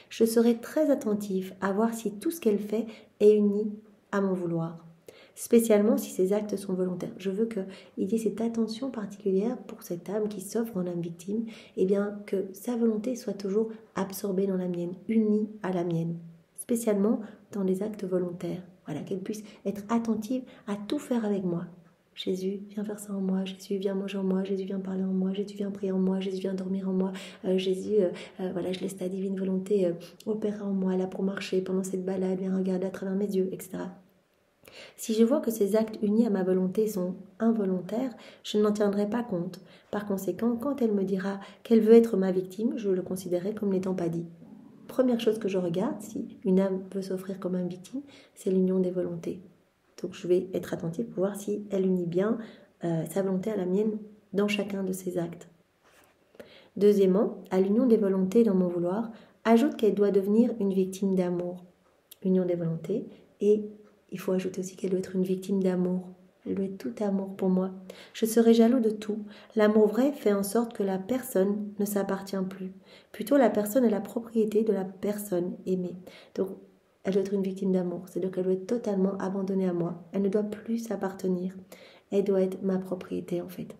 Je serai très attentive à voir si tout ce qu'elle fait est uni à mon vouloir. Spécialement si ses actes sont volontaires. Je veux qu'il y ait cette attention particulière pour cette âme qui s'offre en âme victime, et bien que sa volonté soit toujours absorbée dans la mienne, unie à la mienne, spécialement dans les actes volontaires. Voilà, qu'elle puisse être attentive à tout faire avec moi. Jésus, viens faire ça en moi. Jésus, viens manger en moi. Jésus, viens parler en moi. Jésus, viens prier en moi. Jésus, viens dormir en moi. Jésus, voilà, je laisse ta divine volonté opérer en moi, là, pour marcher pendant cette balade, viens regarder à travers mes yeux, etc. Si je vois que ces actes unis à ma volonté sont involontaires, je n'en tiendrai pas compte. Par conséquent, quand elle me dira qu'elle veut être ma victime, je le considérerai comme n'étant pas dit. Première chose que je regarde, si une âme veut s'offrir comme âme victime, c'est l'union des volontés. Donc je vais être attentive pour voir si elle unit bien sa volonté à la mienne dans chacun de ses actes. Deuxièmement, à l'union des volontés dans mon vouloir, ajoute qu'elle doit devenir une victime d'amour. Union des volontés, et il faut ajouter aussi qu'elle doit être une victime d'amour. Elle doit être tout amour pour moi. Je serai jaloux de tout. L'amour vrai fait en sorte que la personne ne s'appartient plus. Plutôt, la personne est la propriété de la personne aimée. Donc, elle doit être une victime d'amour. C'est-à-dire qu'elle doit être totalement abandonnée à moi. Elle ne doit plus s'appartenir. Elle doit être ma propriété, en fait.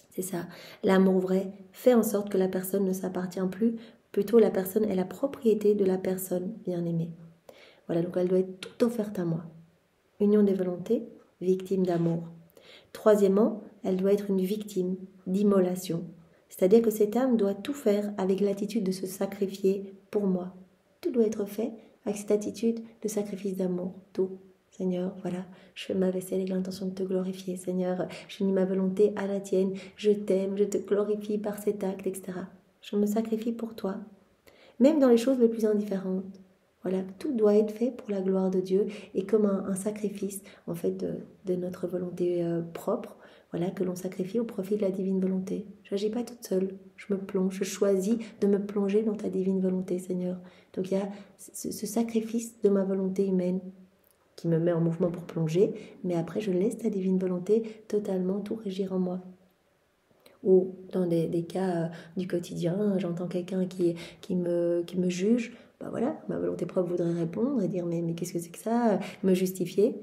C'est ça. L'amour vrai fait en sorte que la personne ne s'appartient plus. Plutôt, la personne est la propriété de la personne bien-aimée. Voilà, donc elle doit être tout offerte à moi. Union des volontés, victime d'amour. Troisièmement, elle doit être une victime d'immolation. C'est-à-dire que cette âme doit tout faire avec l'attitude de se sacrifier pour moi. Tout doit être fait avec cette attitude de sacrifice d'amour. Tout. Seigneur, voilà, je fais ma vaisselle avec l'intention de te glorifier. Seigneur, j'unis ma volonté à la tienne. Je t'aime, je te glorifie par cet acte, etc. Je me sacrifie pour toi. Même dans les choses les plus indifférentes. Voilà, tout doit être fait pour la gloire de Dieu et comme un sacrifice en fait de notre volonté propre, voilà, que l'on sacrifie au profit de la divine volonté. Je n'agis pas toute seule, je me plonge, je choisis de me plonger dans ta divine volonté, Seigneur. Donc il y a ce sacrifice de ma volonté humaine qui me met en mouvement pour plonger, mais après je laisse ta divine volonté totalement tout régir en moi. Ou dans des cas du quotidien, j'entends quelqu'un qui me juge, bah voilà, ma volonté propre voudrait répondre et dire mais qu'est-ce que c'est que ça, me justifier.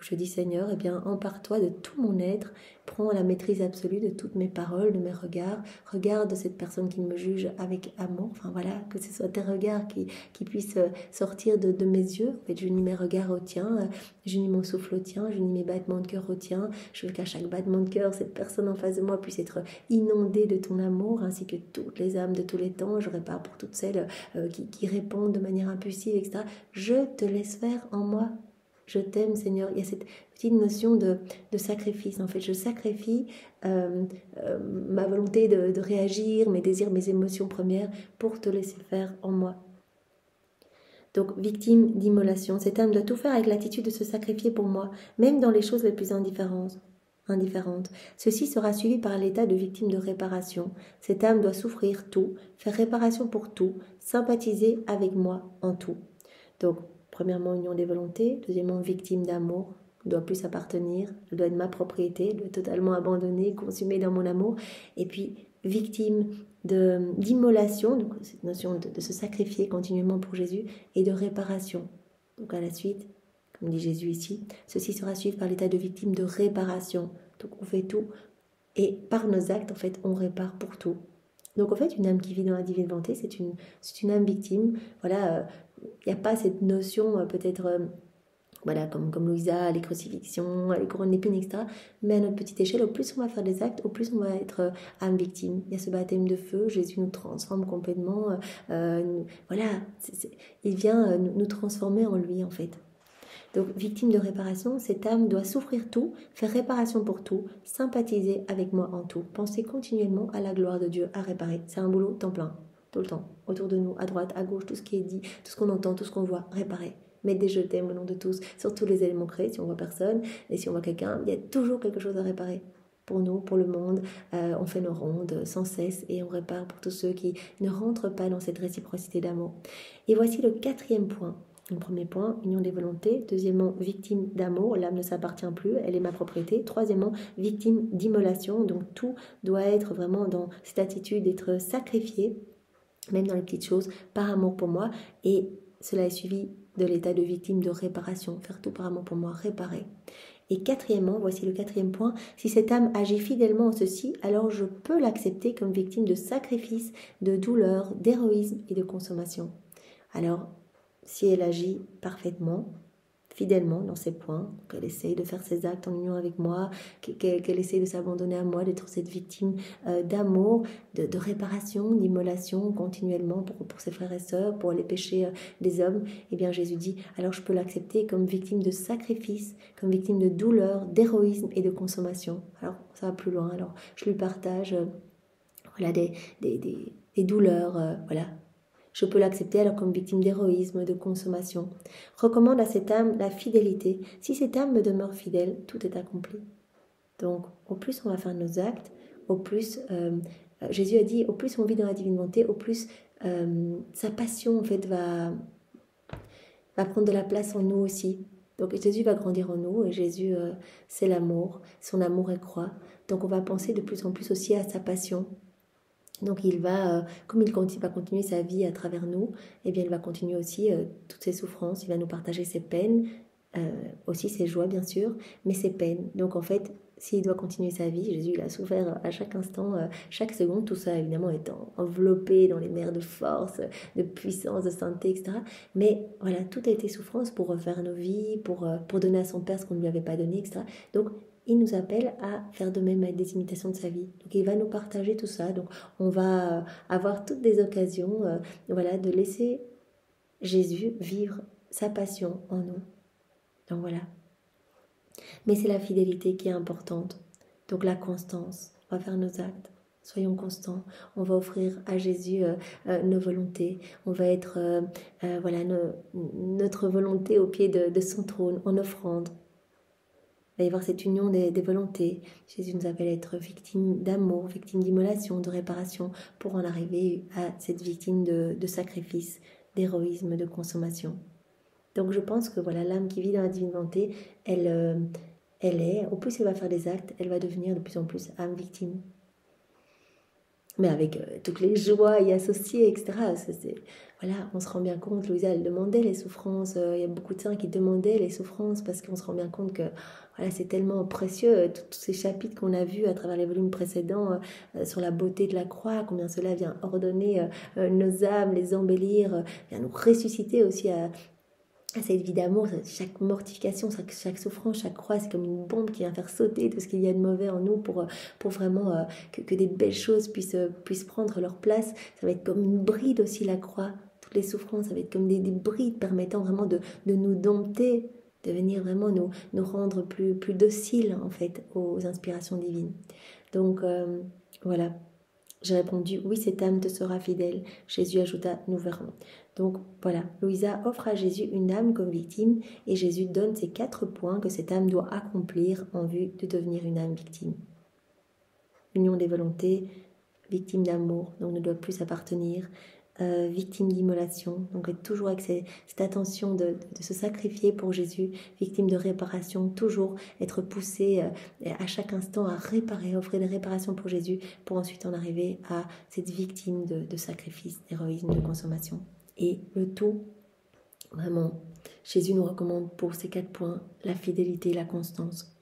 Je dis Seigneur, eh bien empare-toi de tout mon être, prends la maîtrise absolue de toutes mes paroles, de mes regards, regarde cette personne qui me juge avec amour, enfin voilà, que ce soit tes regards qui puissent sortir de mes yeux. En fait, j'unis mes regards au tien, j'unis mon souffle au tien, j'unis mes battements de cœur au tien, je veux qu'à chaque battement de cœur, cette personne en face de moi puisse être inondée de ton amour, ainsi que toutes les âmes de tous les temps. Je répare pour toutes celles qui répondent de manière impulsive, etc. Je te laisse faire en moi. Je t'aime, Seigneur. Il y a cette petite notion de sacrifice. En fait, je sacrifie ma volonté de réagir, mes désirs, mes émotions premières pour te laisser faire en moi. Donc, victime d'immolation. Cette âme doit tout faire avec l'attitude de se sacrifier pour moi, même dans les choses les plus indifférentes. Ceci sera suivi par l'état de victime de réparation. Cette âme doit souffrir tout, faire réparation pour tout, sympathiser avec moi en tout. Donc, premièrement, union des volontés. Deuxièmement, victime d'amour. Elle doit plus appartenir. Elle doit être ma propriété. Elle doit être totalement abandonnée, consumée dans mon amour. Et puis, victime d'immolation. Donc, cette notion de se sacrifier continuellement pour Jésus. Et de réparation. Donc, à la suite, comme dit Jésus ici, ceci sera suivi par l'état de victime de réparation. Donc, on fait tout. Et par nos actes, en fait, on répare pour tout. Donc, en fait, une âme qui vit dans la divine volonté, c'est une âme victime. Voilà, il n'y a pas cette notion peut-être, voilà, comme Louisa, les crucifixions, les couronnes d'épines, etc. Mais à notre petite échelle, au plus on va faire des actes, au plus on va être âme victime. Il y a ce baptême de feu, Jésus nous transforme complètement. Voilà, il vient nous transformer en lui, en fait. Donc, victime de réparation, cette âme doit souffrir tout, faire réparation pour tout, sympathiser avec moi en tout, penser continuellement à la gloire de Dieu, à réparer. C'est un boulot temps plein, tout le temps, autour de nous, à droite, à gauche, tout ce qui est dit, tout ce qu'on entend, tout ce qu'on voit, réparer. Mettre des je t'aime au nom de tous, sur tous les éléments créés, si on voit personne, et si on voit quelqu'un, il y a toujours quelque chose à réparer. Pour nous, pour le monde, on fait nos rondes sans cesse et on répare pour tous ceux qui ne rentrent pas dans cette réciprocité d'amour. Et voici le 4e point. Le premier point, union des volontés. Deuxièmement, victime d'amour, l'âme ne s'appartient plus, elle est ma propriété. Troisièmement, victime d'immolation, donc tout doit être vraiment dans cette attitude d'être sacrifié, même dans les petites choses, par amour pour moi. Et cela est suivi de l'état de victime de réparation, faire tout par amour pour moi, réparer. Et quatrièmement, voici le 4e point, si cette âme agit fidèlement en ceci, alors je peux l'accepter comme victime de sacrifice, de douleur, d'héroïsme et de consommation. Alors, si elle agit parfaitement, fidèlement dans ses points, qu'elle essaye de faire ses actes en union avec moi, qu'elle essaye de s'abandonner à moi, d'être cette victime d'amour, de réparation, d'immolation continuellement pour ses frères et sœurs, pour les péchés des hommes, eh bien Jésus dit, alors je peux l'accepter comme victime de sacrifice, comme victime de douleur, d'héroïsme et de consommation. Alors ça va plus loin, alors je lui partage voilà, des douleurs, voilà. Je peux l'accepter alors comme victime d'héroïsme, de consommation. Recommande à cette âme la fidélité. Si cette âme me demeure fidèle, tout est accompli. Donc, au plus on va faire nos actes, au plus, Jésus a dit, au plus on vit dans la divine volonté, au plus sa passion en fait va prendre de la place en nous aussi. Donc Jésus va grandir en nous et Jésus, c'est l'amour, son amour est croix. Donc on va penser de plus en plus aussi à sa passion. Donc il va, comme il va continuer sa vie à travers nous, eh bien il va continuer aussi toutes ses souffrances, il va nous partager ses peines, aussi ses joies bien sûr, mais ses peines. Donc en fait, s'il doit continuer sa vie, Jésus il a souffert à chaque instant, chaque seconde, tout ça évidemment étant enveloppé dans les mers de force, de puissance, de sainteté, etc. Mais voilà, tout a été souffrance pour refaire nos vies, pour donner à son Père ce qu'on ne lui avait pas donné, etc. Donc il nous appelle à faire de même, à des imitations de sa vie. Donc il va nous partager tout ça. Donc on va avoir toutes des occasions voilà, de laisser Jésus vivre sa passion en nous. Donc voilà. Mais c'est la fidélité qui est importante. Donc la constance. On va faire nos actes. Soyons constants. On va offrir à Jésus nos volontés. On va être voilà, notre volonté au pied de son trône, en offrande. Il va y avoir cette union des volontés. Jésus nous appelle à être victime d'amour, victime d'immolation, de réparation, pour en arriver à cette victime de sacrifice, d'héroïsme, de consommation. Donc je pense que voilà, l'âme qui vit dans la divine volonté, elle est, au plus elle va faire des actes, elle va devenir de plus en plus âme victime. Mais avec toutes les joies y associées, etc. Voilà, on se rend bien compte, Louisa, elle demandait les souffrances, il y a beaucoup de saints qui demandaient les souffrances parce qu'on se rend bien compte que voilà, c'est tellement précieux, tous ces chapitres qu'on a vus à travers les volumes précédents sur la beauté de la croix, combien cela vient ordonner nos âmes, les embellir, vient nous ressusciter aussi à cette vie d'amour. Chaque mortification, chaque souffrance, chaque croix, c'est comme une bombe qui vient faire sauter tout ce qu'il y a de mauvais en nous pour vraiment que des belles choses puissent prendre leur place. Ça va être comme une bride aussi, la croix. Toutes les souffrances, ça va être comme des brides permettant vraiment de nous dompter, de venir vraiment nous rendre plus dociles en fait aux inspirations divines. Donc voilà. J'ai répondu, oui, cette âme te sera fidèle. Jésus ajouta, nous verrons. Donc voilà, Louisa offre à Jésus une âme comme victime et Jésus donne ces 4 points que cette âme doit accomplir en vue de devenir une âme victime. Union des volontés, victime d'amour, donc ne doit plus s'appartenir, victime d'immolation, donc être toujours avec cette attention de se sacrifier pour Jésus, victime de réparation, toujours être poussé à chaque instant à réparer, offrir des réparations pour Jésus, pour ensuite en arriver à cette victime de sacrifice, d'héroïsme, de consommation. Et le tout, vraiment, Jésus nous recommande pour ces 4 points, la fidélité, la constance.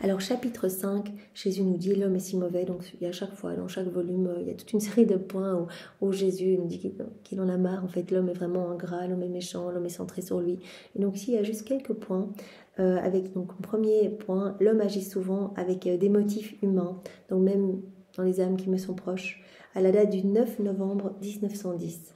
Alors chapitre 5, Jésus nous dit l'homme est si mauvais, donc il y a chaque fois, dans chaque volume, il y a toute une série de points où Jésus nous dit qu'il en a marre, en fait l'homme est vraiment ingrat, l'homme est méchant, l'homme est centré sur lui. Et donc ici il y a juste quelques points, avec donc premier point, l'homme agit souvent avec des motifs humains, donc même dans les âmes qui me sont proches, à la date du 9 novembre 1910.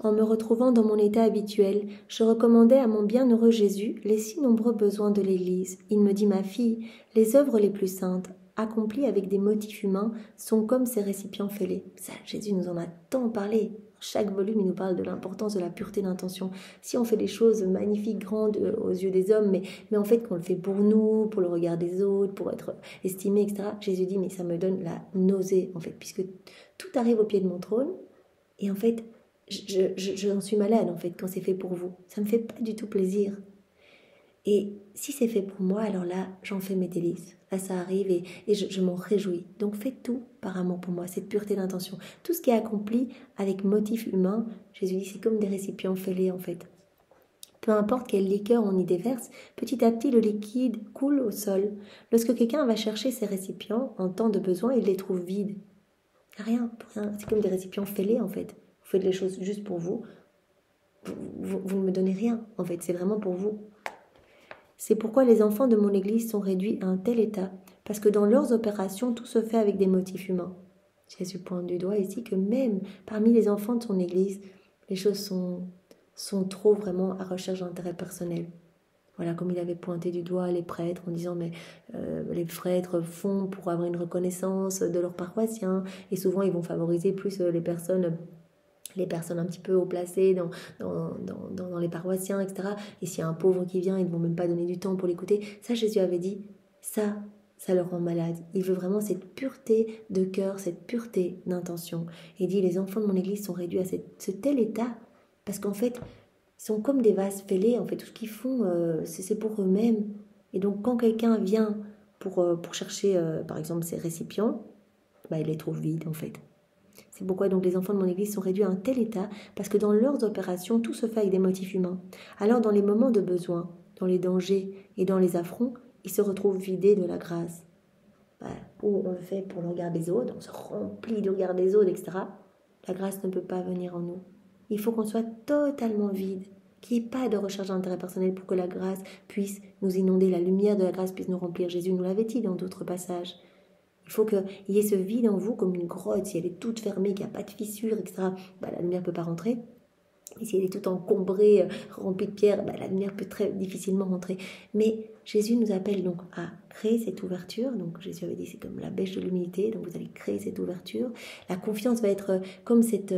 En me retrouvant dans mon état habituel, je recommandais à mon bienheureux Jésus les si nombreux besoins de l'Église. Il me dit, ma fille, les œuvres les plus saintes, accomplies avec des motifs humains, sont comme ces récipients fêlés. Ça, Jésus nous en a tant parlé. Chaque volume, il nous parle de l'importance de la pureté d'intention. Si on fait des choses magnifiques, grandes aux yeux des hommes, mais en fait qu'on le fait pour nous, pour le regard des autres, pour être estimé, etc., Jésus dit, mais ça me donne la nausée, en fait, puisque tout arrive au pied de mon trône, et en fait, j'en suis malade en fait quand c'est fait pour vous. Ça me fait pas du tout plaisir. Et si c'est fait pour moi, alors là, j'en fais mes délices. Là, ça arrive et je m'en réjouis. Donc faites tout par amour pour moi, cette pureté d'intention. Tout ce qui est accompli avec motif humain, Jésus dit, c'est comme des récipients fêlés en fait. Peu importe quel liqueur on y déverse, petit à petit le liquide coule au sol. Lorsque quelqu'un va chercher ces récipients en temps de besoin, il les trouve vides. Rien. C'est comme des récipients fêlés en fait. Vous faites les choses juste pour vous. Vous ne me donnez rien, en fait, c'est vraiment pour vous. C'est pourquoi les enfants de mon église sont réduits à un tel état, parce que dans leurs opérations, tout se fait avec des motifs humains. Jésus pointe du doigt ici que même parmi les enfants de son église, les choses sont trop vraiment à recherche d'intérêt personnel. Voilà, comme il avait pointé du doigt les prêtres en disant mais les prêtres font pour avoir une reconnaissance de leurs paroissiens et souvent ils vont favoriser plus les personnes un petit peu haut placées dans les paroissiens, etc. Et s'il y a un pauvre qui vient, ils ne vont même pas donner du temps pour l'écouter. Ça, Jésus avait dit, ça leur rend malade. Il veut vraiment cette pureté de cœur, cette pureté d'intention. Et il dit, les enfants de mon église sont réduits à ce tel état, parce qu'en fait, ils sont comme des vases fêlés. En fait, tout ce qu'ils font, c'est pour eux-mêmes. Et donc, quand quelqu'un vient pour chercher, par exemple, ces récipients, il les trouve vides, en fait. C'est pourquoi donc les enfants de mon église sont réduits à un tel état, parce que dans leurs opérations, tout se fait avec des motifs humains. Alors dans les moments de besoin, dans les dangers et dans les affronts, ils se retrouvent vidés de la grâce. Ou on le fait pour le regard des autres, on se remplit du regard des autres, etc. La grâce ne peut pas venir en nous. Il faut qu'on soit totalement vide, qu'il n'y ait pas de recherche d'intérêt personnel pour que la grâce puisse nous inonder, la lumière de la grâce puisse nous remplir. Jésus nous l'avait dit dans d'autres passages. Il faut qu'il y ait ce vide en vous comme une grotte. Si elle est toute fermée, qu'il n'y a pas de fissure, etc., la lumière ne peut pas rentrer. Et si elle est toute encombrée, remplie de pierres, la lumière peut très difficilement rentrer. Mais Jésus nous appelle donc à créer cette ouverture. Donc Jésus avait dit c'est comme la bêche de l'humilité, donc vous allez créer cette ouverture. La confiance va être comme cette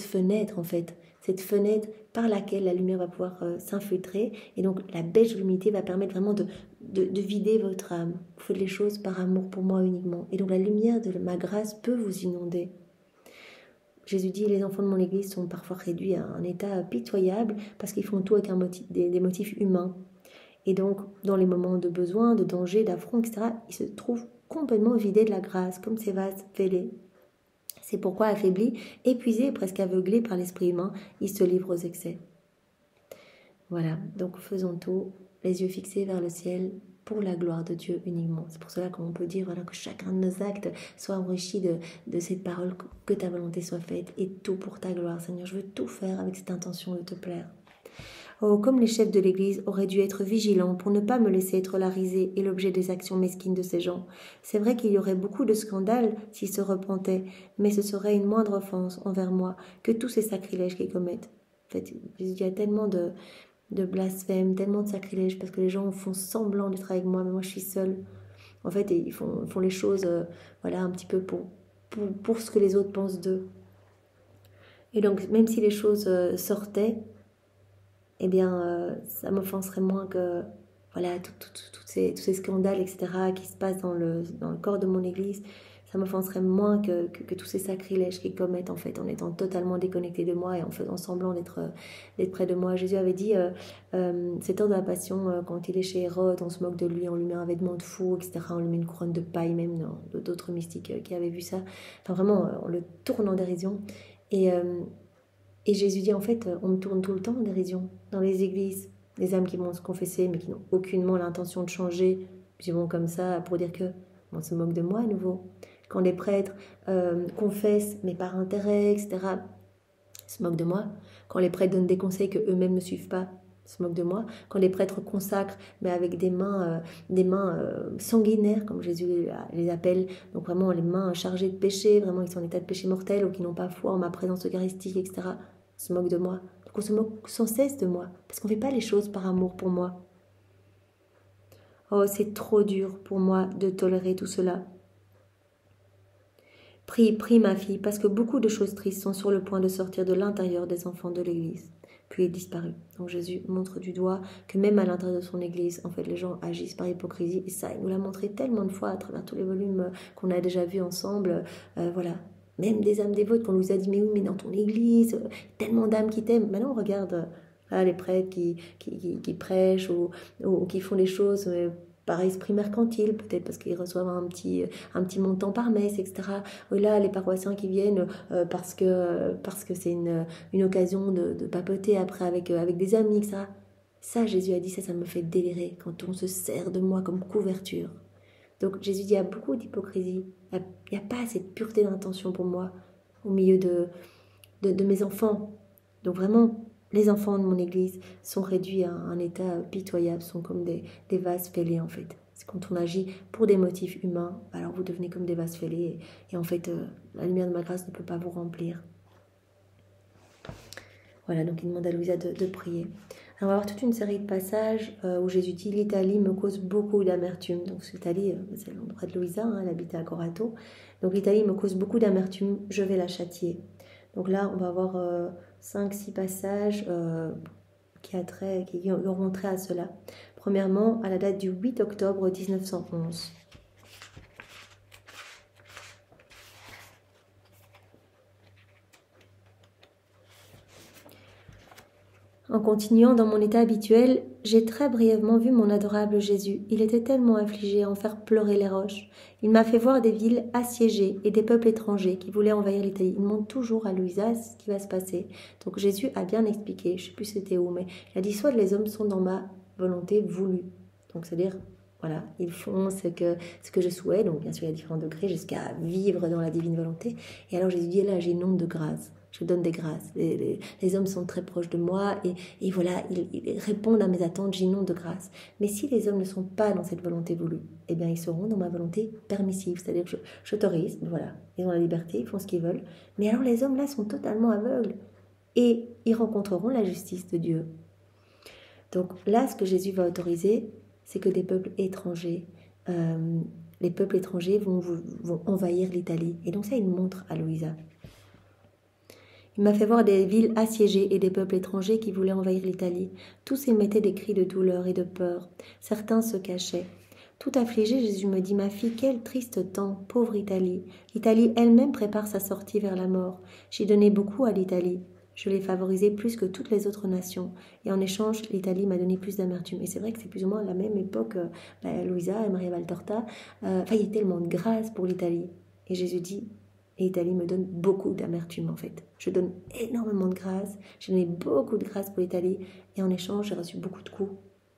fenêtre en fait, cette fenêtre par laquelle la lumière va pouvoir s'infiltrer. Et donc la bêche de l'humilité va permettre vraiment de vider votre âme. Vous faites les choses par amour pour moi uniquement. Et donc la lumière de ma grâce peut vous inonder. Jésus dit, les enfants de mon église sont parfois réduits à un état pitoyable parce qu'ils font tout avec des motifs humains. Et donc, dans les moments de besoin, de danger, d'affront, etc., ils se trouvent complètement vidés de la grâce, comme ces vases fêlés. C'est pourquoi, affaiblis, épuisés, presque aveuglés par l'esprit humain, ils se livrent aux excès. Voilà, donc faisons tout, les yeux fixés vers le ciel, pour la gloire de Dieu uniquement. C'est pour cela qu'on peut dire voilà, que chacun de nos actes soit enrichi de cette parole, que ta volonté soit faite, et tout pour ta gloire. Seigneur, je veux tout faire avec cette intention de te plaire. Oh, comme les chefs de l'Église auraient dû être vigilants pour ne pas me laisser être la risée et l'objet des actions mesquines de ces gens. C'est vrai qu'il y aurait beaucoup de scandales s'ils se repentaient, mais ce serait une moindre offense envers moi que tous ces sacrilèges qu'ils commettent. En fait, il y a tellement de blasphème, tellement de sacrilèges, parce que les gens font semblant d'être avec moi, mais moi je suis seule. En fait, ils font les choses voilà, un petit peu pour ce que les autres pensent d'eux. Et donc, même si les choses sortaient, eh bien, ça m'offenserait moins que voilà, tous ces scandales, etc., qui se passent dans le corps de mon église. Ça m'offenserait moins que tous ces sacrilèges qu'ils commettent en fait en étant totalement déconnectés de moi et en faisant semblant d'être près de moi. Jésus avait dit, c'est heure de la passion, quand il est chez Hérode, on se moque de lui, on lui met un vêtement de fou, etc. On lui met une couronne de paille même, d'autres mystiques qui avaient vu ça. Enfin vraiment, on le tourne en dérision. Et Jésus dit en fait, on me tourne tout le temps en dérision dans les églises. Les âmes qui vont se confesser mais qui n'ont aucunement l'intention de changer, puis vont comme ça pour dire que on se moque de moi à nouveau. Quand les prêtres confessent, mais par intérêt, etc., ils se moquent de moi. Quand les prêtres donnent des conseils qu'eux-mêmes ne suivent pas, ils se moquent de moi. Quand les prêtres consacrent, mais avec des mains sanguinaires, comme Jésus les appelle, donc vraiment les mains chargées de péché, vraiment ils sont en état de péché mortel ou qui n'ont pas foi en ma présence eucharistique, etc., ils se moquent de moi. Donc on se moque sans cesse de moi, parce qu'on ne fait pas les choses par amour pour moi. Oh, c'est trop dur pour moi de tolérer tout cela. Prie, ma fille, parce que beaucoup de choses tristes sont sur le point de sortir de l'intérieur des enfants de l'Église. Puis il disparut. Donc Jésus montre du doigt que même à l'intérieur de son Église, en fait, les gens agissent par hypocrisie. Et ça, il nous l'a montré tellement de fois à travers tous les volumes qu'on a déjà vus ensemble. Voilà. Même des âmes dévotes qu'on nous a dit, mais oui, mais dans ton Église, tellement d'âmes qui t'aiment. Maintenant, on regarde les prêtres qui prêchent ou qui font les choses par esprit mercantile, peut-être parce qu'ils reçoivent un petit montant par messe, etc. Ou là, les paroissiens qui viennent parce que c'est une occasion de papoter après avec des amis, etc. Ça, Jésus a dit, ça me fait délirer quand on se sert de moi comme couverture. Donc Jésus dit, il y a beaucoup d'hypocrisie. Il n'y a pas cette pureté d'intention pour moi au milieu de mes enfants. Donc vraiment, les enfants de mon église sont réduits à un état pitoyable, sont comme des vases fêlés en fait. C'est quand on agit pour des motifs humains, alors vous devenez comme des vases fêlés et en fait, la lumière de ma grâce ne peut pas vous remplir. Voilà, donc il demande à Louisa de prier. Alors, on va avoir toute une série de passages où Jésus dit « L'Italie me cause beaucoup d'amertume ». Donc l'Italie, c'est l'endroit de Louisa, elle habitait à Corato. Donc l'Italie me cause beaucoup d'amertume, je vais la châtier. Donc là, on va avoir 5-6 passages qui auront trait à cela. Premièrement, à la date du 8 octobre 1911. En continuant dans mon état habituel, j'ai très brièvement vu mon adorable Jésus. Il était tellement affligé à en faire pleurer les roches. Il m'a fait voir des villes assiégées et des peuples étrangers qui voulaient envahir l'Italie. Il montre toujours à Louisa ce qui va se passer. Donc Jésus a bien expliqué, je ne sais plus c'était où, mais il a dit soit les hommes sont dans ma volonté voulue. Donc c'est-à-dire, voilà, ils font ce que je souhaite. Donc bien sûr, il y a différents degrés jusqu'à vivre dans la divine volonté. Et alors Jésus dit, là j'ai une onde de grâce. Je donne des grâces. Les hommes sont très proches de moi et voilà, ils répondent à mes attentes, j'inonde de grâce. Mais si les hommes ne sont pas dans cette volonté voulue, eh bien ils seront dans ma volonté permissive, c'est-à-dire que j'autorise, voilà, ils ont la liberté, ils font ce qu'ils veulent. Mais alors les hommes là sont totalement aveugles. et ils rencontreront la justice de Dieu. Donc là, ce que Jésus va autoriser, c'est que des peuples étrangers, les peuples étrangers vont envahir l'Italie. Et donc ça, il montre à Louisa. Il m'a fait voir des villes assiégées et des peuples étrangers qui voulaient envahir l'Italie. Tous émettaient des cris de douleur et de peur. Certains se cachaient. Tout affligé, Jésus me dit, « Ma fille, quel triste temps, pauvre Italie. L'Italie elle-même prépare sa sortie vers la mort. J'ai donné beaucoup à l'Italie. Je l'ai favorisée plus que toutes les autres nations. Et en échange, l'Italie m'a donné plus d'amertume. » Et c'est vrai que c'est plus ou moins à la même époque, Louisa et Maria Valtorta. Il y a tellement de grâce pour l'Italie. Et Jésus dit, et l'Italie me donne beaucoup d'amertume en fait. Je donne énormément de grâce. J'ai donné beaucoup de grâce pour l'Italie. Et en échange, j'ai reçu beaucoup de coups.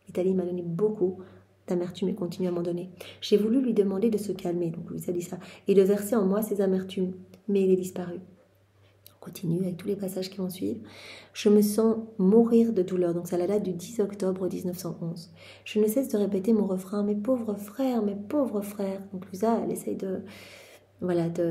L'Italie m'a donné beaucoup d'amertume et continue à m'en donner. J'ai voulu lui demander de se calmer, donc Louisa dit ça, et de verser en moi ses amertumes. Mais il est disparu. On continue avec tous les passages qui vont suivre. Je me sens mourir de douleur. Donc ça la date du 10 octobre 1911. Je ne cesse de répéter mon refrain. Mes pauvres frères, mes pauvres frères. Donc Louisa, elle essaye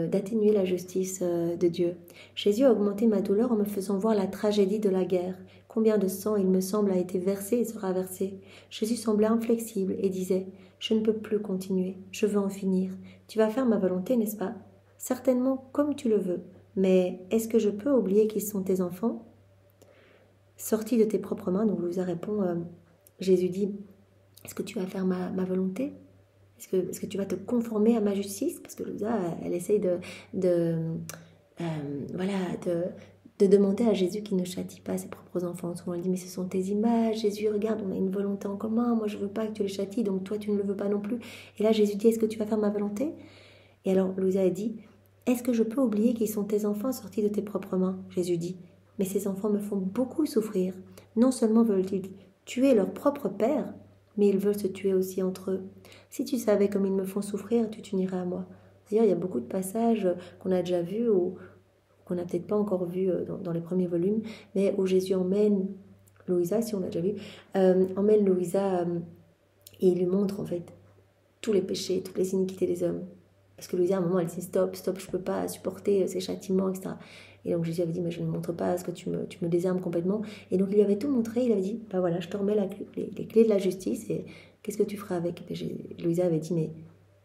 d'atténuer la justice de Dieu. Jésus a augmenté ma douleur en me faisant voir la tragédie de la guerre. Combien de sang, il me semble, a été versé et sera versé. Jésus semblait inflexible et disait « Je ne peux plus continuer, je veux en finir. Tu vas faire ma volonté, n'est-ce pas? Certainement comme tu le veux. Mais est-ce que je peux oublier qu'ils sont tes enfants? Sortis de tes propres mains. » Donc Louisa répond, Jésus dit « Est-ce que tu vas faire ma volonté? Est-ce que tu vas te conformer à ma justice? » Parce que Louisa, elle essaye de demander à Jésus qu'il ne châtie pas ses propres enfants. Souvent elle dit, mais ce sont tes images, Jésus, regarde, on a une volonté en commun, moi je veux pas que tu les châties, donc toi tu ne le veux pas non plus. Et là Jésus dit, est-ce que tu vas faire ma volonté? Et alors Louisa a dit, est-ce que je peux oublier qu'ils sont tes enfants sortis de tes propres mains? Jésus dit, mais ces enfants me font beaucoup souffrir. Non seulement veulent-ils tuer leur propre père, mais ils veulent se tuer aussi entre eux. Si tu savais comme ils me font souffrir, tu t'unirais à moi. D'ailleurs, il y a beaucoup de passages qu'on a déjà vus ou qu'on n'a peut-être pas encore vus dans les premiers volumes, mais où Jésus emmène Louisa, si on l'a déjà vu, emmène Louisa et il lui montre en fait tous les péchés, toutes les iniquités des hommes. Parce que Louisa, à un moment, elle dit stop, je ne peux pas supporter ces châtiments, etc. Et donc Jésus avait dit, mais je ne montre pas ce que tu me désarmes complètement. Et donc il lui avait tout montré, il avait dit, bah voilà, je te remets les clés de la justice et qu'est-ce que tu feras avec? Et Louisa avait dit, mais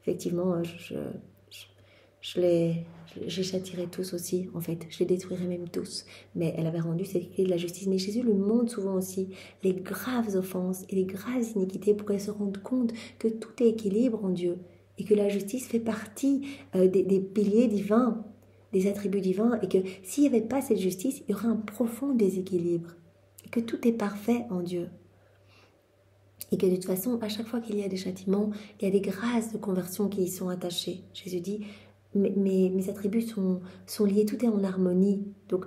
effectivement, je les châtirai tous aussi, en fait, je les détruirai même tous. Mais elle avait rendu ces clés de la justice. Mais Jésus lui montre souvent aussi les graves offenses et les graves iniquités pour qu'elle se rende compte que tout est équilibre en Dieu et que la justice fait partie des piliers divins, des attributs divins, et que s'il n'y avait pas cette justice, il y aurait un profond déséquilibre, et que tout est parfait en Dieu. Et que de toute façon, à chaque fois qu'il y a des châtiments, il y a des grâces de conversion qui y sont attachées. Jésus dit, mes attributs sont liés, tout est en harmonie. Donc,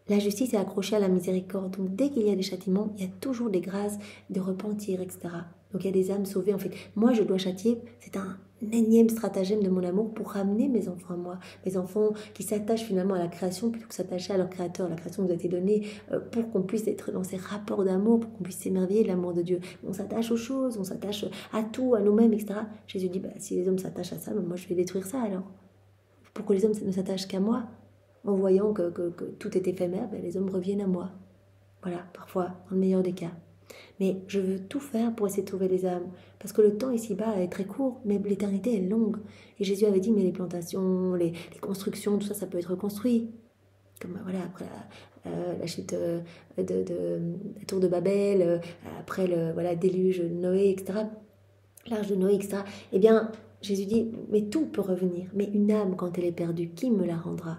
la justice est accrochée à la miséricorde. Donc, dès qu'il y a des châtiments, il y a toujours des grâces de repentir, etc. Donc, il y a des âmes sauvées, en fait. Moi, je dois châtier. C'est un énième stratagème de mon amour pour ramener mes enfants à moi. Mes enfants qui s'attachent finalement à la création plutôt que s'attacher à leur créateur. La création nous a été donnée pour qu'on puisse être dans ces rapports d'amour, pour qu'on puisse s'émerveiller de l'amour de Dieu. On s'attache aux choses, on s'attache à tout, à nous-mêmes, etc. Jésus dit, si les hommes s'attachent à ça, moi, je vais détruire ça alors. Pourquoi les hommes ne s'attachent qu'à moi? En voyant que tout est éphémère, les hommes reviennent à moi. Voilà, parfois, dans le meilleur des cas. Mais je veux tout faire pour essayer de sauver les âmes. Parce que le temps ici-bas est très court, mais l'éternité est longue. Et Jésus avait dit, mais les plantations, les constructions, tout ça, ça peut être reconstruit. Comme voilà, après la chute de la tour de Babel, après le déluge de Noé, etc. L'arche de Noé, etc. Eh bien, Jésus dit, mais tout peut revenir. Mais une âme, quand elle est perdue, qui me la rendra?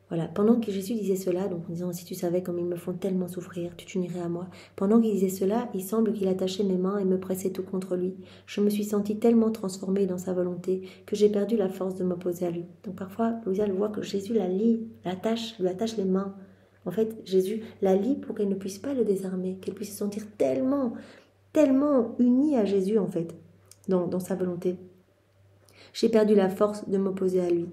Voilà, pendant que Jésus disait cela, donc en disant, si tu savais comme ils me font tellement souffrir, tu t'unirais à moi. Pendant qu'il disait cela, il semble qu'il attachait mes mains et me pressait tout contre lui. Je me suis sentie tellement transformée dans sa volonté que j'ai perdu la force de m'opposer à lui. Donc parfois, Louisa voit que Jésus la lie, lui attache les mains. En fait, Jésus la lie pour qu'elle ne puisse pas le désarmer, qu'elle puisse se sentir tellement, tellement unie à Jésus, en fait, dans sa volonté. J'ai perdu la force de m'opposer à lui.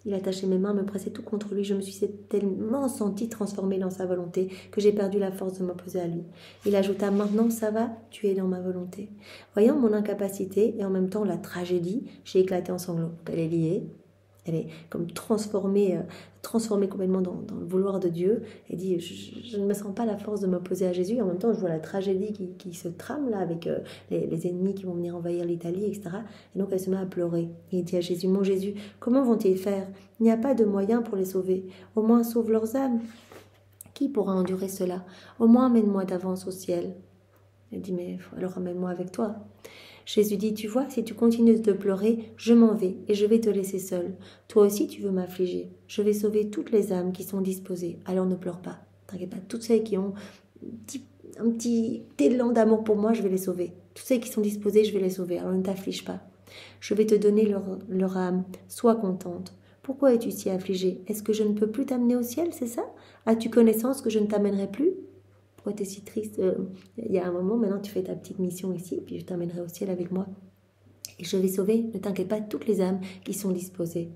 Il attachait mes mains, me pressait tout contre lui. Je me suis tellement sentie transformée dans sa volonté que j'ai perdu la force de m'opposer à lui. Il ajouta, maintenant ça va, tu es dans ma volonté. Voyant mon incapacité et en même temps la tragédie, j'ai éclaté en sanglots. Elle est liée. Elle est comme transformée complètement dans le vouloir de Dieu. Elle dit, je ne me sens pas la force de m'opposer à Jésus. Et en même temps, je vois la tragédie qui se trame là avec les ennemis qui vont venir envahir l'Italie, etc. Et donc elle se met à pleurer. Et elle dit à Jésus, mon Jésus, comment vont-ils faire? Il n'y a pas de moyen pour les sauver. Au moins sauve leurs âmes. Qui pourra endurer cela? Au moins amène-moi d'avance au ciel. Elle dit, mais alors amène-moi avec toi. Jésus dit, tu vois, si tu continues de pleurer, je m'en vais et je vais te laisser seule. Toi aussi, tu veux m'affliger. Je vais sauver toutes les âmes qui sont disposées. Alors ne pleure pas. T'inquiète pas. Toutes celles qui ont un petit élan d'amour pour moi, je vais les sauver. Toutes celles qui sont disposées, je vais les sauver. Alors ne t'afflige pas. Je vais te donner leur âme. Sois contente. Pourquoi es-tu si affligée? Est-ce que je ne peux plus t'amener au ciel, c'est ça? As-tu connaissance que je ne t'amènerai plus? Pourquoi tu es si triste? Il y a un moment, maintenant tu fais ta petite mission ici, puis je t'amènerai au ciel avec moi. Et je vais sauver, ne t'inquiète pas, toutes les âmes qui sont disposées.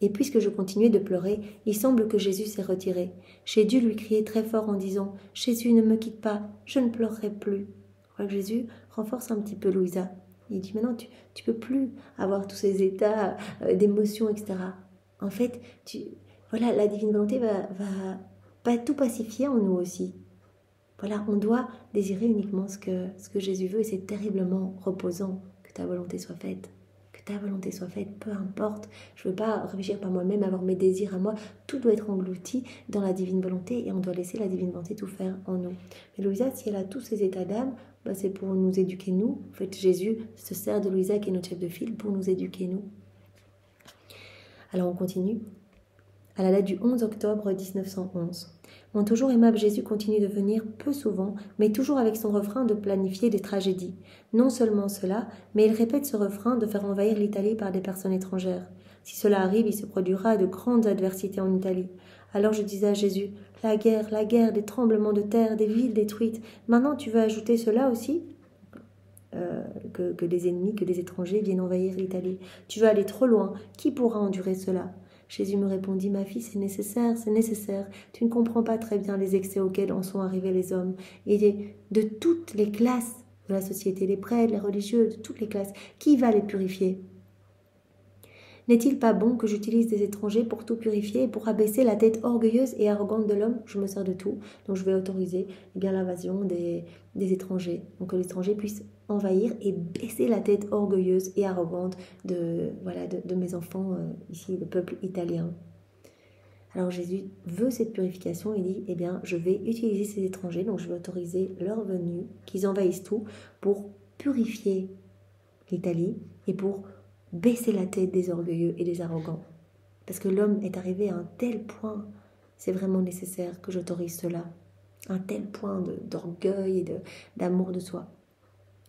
Et puisque je continuais de pleurer, il semble que Jésus s'est retiré. J'ai dû lui crier très fort en disant « Jésus, ne me quitte pas, je ne pleurerai plus ». Je crois que Jésus renforce un petit peu Louisa. Il dit maintenant, tu peux plus avoir tous ces états d'émotion, etc. En fait, voilà, la divine volonté va tout pacifier en nous aussi. Voilà, on doit désirer uniquement ce que Jésus veut et c'est terriblement reposant que ta volonté soit faite. Que ta volonté soit faite, peu importe. Je ne veux pas réfléchir par moi-même, avoir mes désirs à moi. Tout doit être englouti dans la divine volonté et on doit laisser la divine volonté tout faire en nous. Mais Louisa, si elle a tous ces états d'âme, c'est pour nous éduquer nous. En fait, Jésus se sert de Louisa qui est notre chef de file pour nous éduquer nous. Alors on continue. À la date du 11 octobre 1911. Mon toujours aimable Jésus continue de venir peu souvent, mais toujours avec son refrain de planifier des tragédies. Non seulement cela, mais il répète ce refrain de faire envahir l'Italie par des personnes étrangères. Si cela arrive, il se produira de grandes adversités en Italie. Alors je disais à Jésus, la guerre, des tremblements de terre, des villes détruites. Maintenant tu veux ajouter cela aussi ? Que des ennemis, que des étrangers viennent envahir l'Italie. Tu veux aller trop loin. Qui pourra endurer cela ? Jésus me répondit, ma fille, c'est nécessaire. Tu ne comprends pas très bien les excès auxquels en sont arrivés les hommes. Et de toutes les classes de la société, les prêtres, les religieux, de toutes les classes, qui va les purifier ? N'est-il pas bon que j'utilise des étrangers pour tout purifier et pour abaisser la tête orgueilleuse et arrogante de l'homme? Je me sers de tout, donc je vais autoriser l'invasion des étrangers. Donc que les étrangers puissent envahir et baisser la tête orgueilleuse et arrogante de mes enfants, ici, le peuple italien. Alors Jésus veut cette purification, il dit, je vais utiliser ces étrangers, donc je vais autoriser leur venue, qu'ils envahissent tout pour purifier l'Italie et pour baisser la tête des orgueilleux et des arrogants. Parce que l'homme est arrivé à un tel point, c'est vraiment nécessaire que j'autorise cela. Un tel point d'orgueil et d'amour de soi.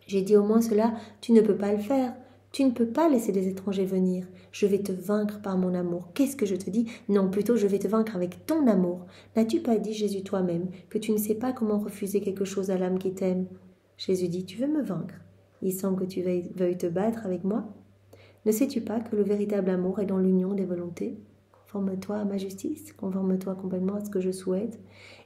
J'ai dit au moins cela, tu ne peux pas le faire. Tu ne peux pas laisser des étrangers venir. Je vais te vaincre par mon amour. Qu'est-ce que je te dis? Non, plutôt je vais te vaincre avec ton amour. N'as-tu pas dit, Jésus, toi-même, que tu ne sais pas comment refuser quelque chose à l'âme qui t'aime? Jésus dit, tu veux me vaincre? Il semble que tu veuilles te battre avec moi. Ne sais-tu pas que le véritable amour est dans l'union des volontés? Conforme-toi à ma justice, conforme-toi complètement à ce que je souhaite.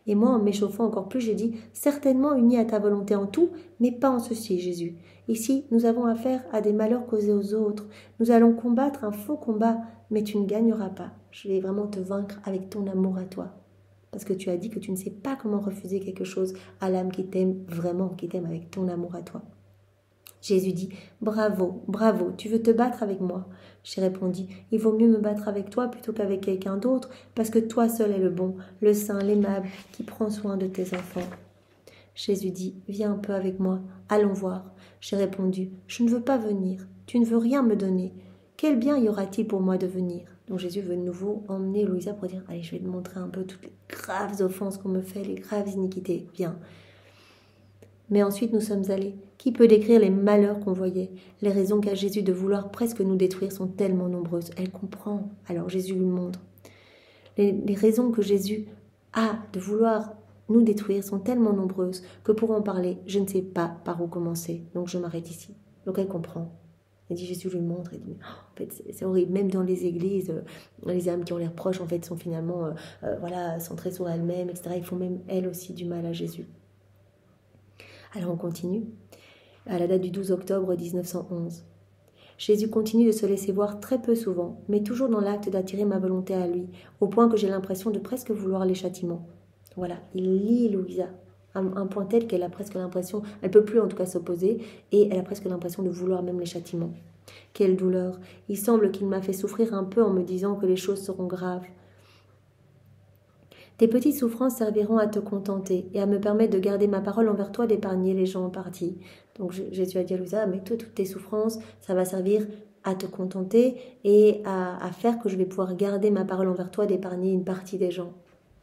Et moi, en m'échauffant encore plus, j'ai dit, certainement uni à ta volonté en tout, mais pas en ceci, Jésus. Ici, nous avons affaire à des malheurs causés aux autres. Nous allons combattre un faux combat, mais tu ne gagneras pas. Je vais vraiment te vaincre avec ton amour à toi. Parce que tu as dit que tu ne sais pas comment refuser quelque chose à l'âme qui t'aime vraiment, qui t'aime avec ton amour à toi. Jésus dit, bravo, tu veux te battre avec moi? J'ai répondu, il vaut mieux me battre avec toi plutôt qu'avec quelqu'un d'autre, parce que toi seul es le bon, le saint, l'aimable, qui prend soin de tes enfants. Jésus dit, viens un peu avec moi, allons voir. J'ai répondu, je ne veux pas venir, tu ne veux rien me donner. Quel bien y aura-t-il pour moi de venir? Donc Jésus veut de nouveau emmener Louisa pour dire, allez, je vais te montrer un peu toutes les graves offenses qu'on me fait, les graves iniquités, viens. Mais ensuite nous sommes allés. Qui peut décrire les malheurs qu'on voyait? Les raisons qu'a Jésus de vouloir presque nous détruire sont tellement nombreuses. Elle comprend. Alors Jésus lui montre. Les raisons que Jésus a de vouloir nous détruire sont tellement nombreuses que pour en parler, je ne sais pas par où commencer. Donc je m'arrête ici. Donc elle comprend. Elle dit, Jésus lui montre. Elle dit, en fait, c'est horrible. Même dans les églises, les âmes qui ont l'air proches, en fait, sont finalement centrées sur elles-mêmes, etc. Ils font même, elles aussi, du mal à Jésus. Alors on continue. À la date du 12 octobre 1911. Jésus continue de se laisser voir très peu souvent, mais toujours dans l'acte d'attirer ma volonté à lui, au point que j'ai l'impression de presque vouloir les châtiments. Voilà, il lie Louisa. Un point tel qu'elle a presque l'impression, elle peut plus en tout cas s'opposer, et elle a presque l'impression de vouloir même les châtiments. Quelle douleur! Il semble qu'il m'a fait souffrir un peu en me disant que les choses seront graves. Tes petites souffrances serviront à te contenter et à me permettre de garder ma parole envers toi, d'épargner les gens en partie. Donc Jésus a dit à Louisa, mais toi, toutes tes souffrances, ça va servir à te contenter et à faire que je vais pouvoir garder ma parole envers toi, d'épargner une partie des gens.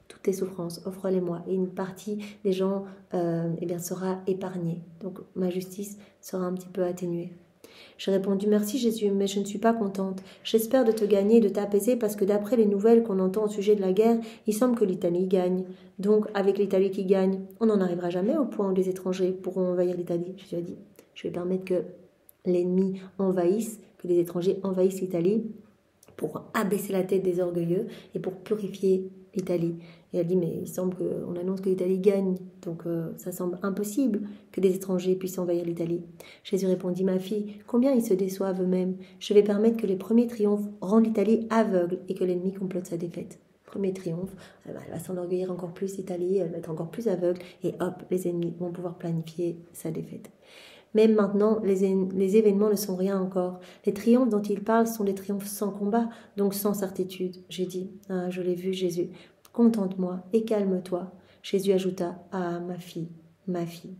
Toutes tes souffrances, offre-les-moi. Et une partie des gens sera épargnée. Donc ma justice sera un petit peu atténuée. J'ai répondu merci Jésus, mais je ne suis pas contente. J'espère de te gagner et de t'apaiser parce que d'après les nouvelles qu'on entend au sujet de la guerre, il semble que l'Italie gagne. Donc avec l'Italie qui gagne, on n'en arrivera jamais au point où les étrangers pourront envahir l'Italie. Jésus a dit, je vais permettre que l'ennemi envahisse, que les étrangers envahissent l'Italie pour abaisser la tête des orgueilleux et pour purifier l'Italie. Et elle dit, mais il semble qu'on annonce que l'Italie gagne, donc ça semble impossible que des étrangers puissent envahir l'Italie. Jésus répondit, ma fille, combien ils se déçoivent eux-mêmes. Je vais permettre que les premiers triomphes rendent l'Italie aveugle et que l'ennemi complote sa défaite. Premier triomphe, elle va s'enorgueillir encore plus l'Italie, elle va être encore plus aveugle, et hop, les ennemis vont pouvoir planifier sa défaite. Même maintenant, les événements ne sont rien encore. Les triomphes dont il parle sont des triomphes sans combat, donc sans certitude. J'ai dit, ah, je l'ai vu Jésus, contente-moi et calme-toi. Jésus ajouta, ah ma fille, ma fille.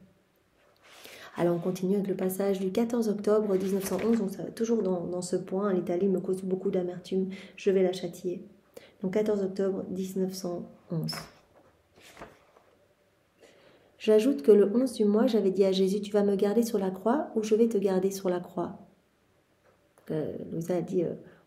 Alors on continue avec le passage du 14 octobre 1911, donc ça va toujours dans ce point, l'Italie me cause beaucoup d'amertume, je vais la châtier. Donc 14 octobre 1911. J'ajoute que le 11 du mois, j'avais dit à Jésus, tu vas me garder sur la croix ou je vais te garder sur la croix. Louisa a dit,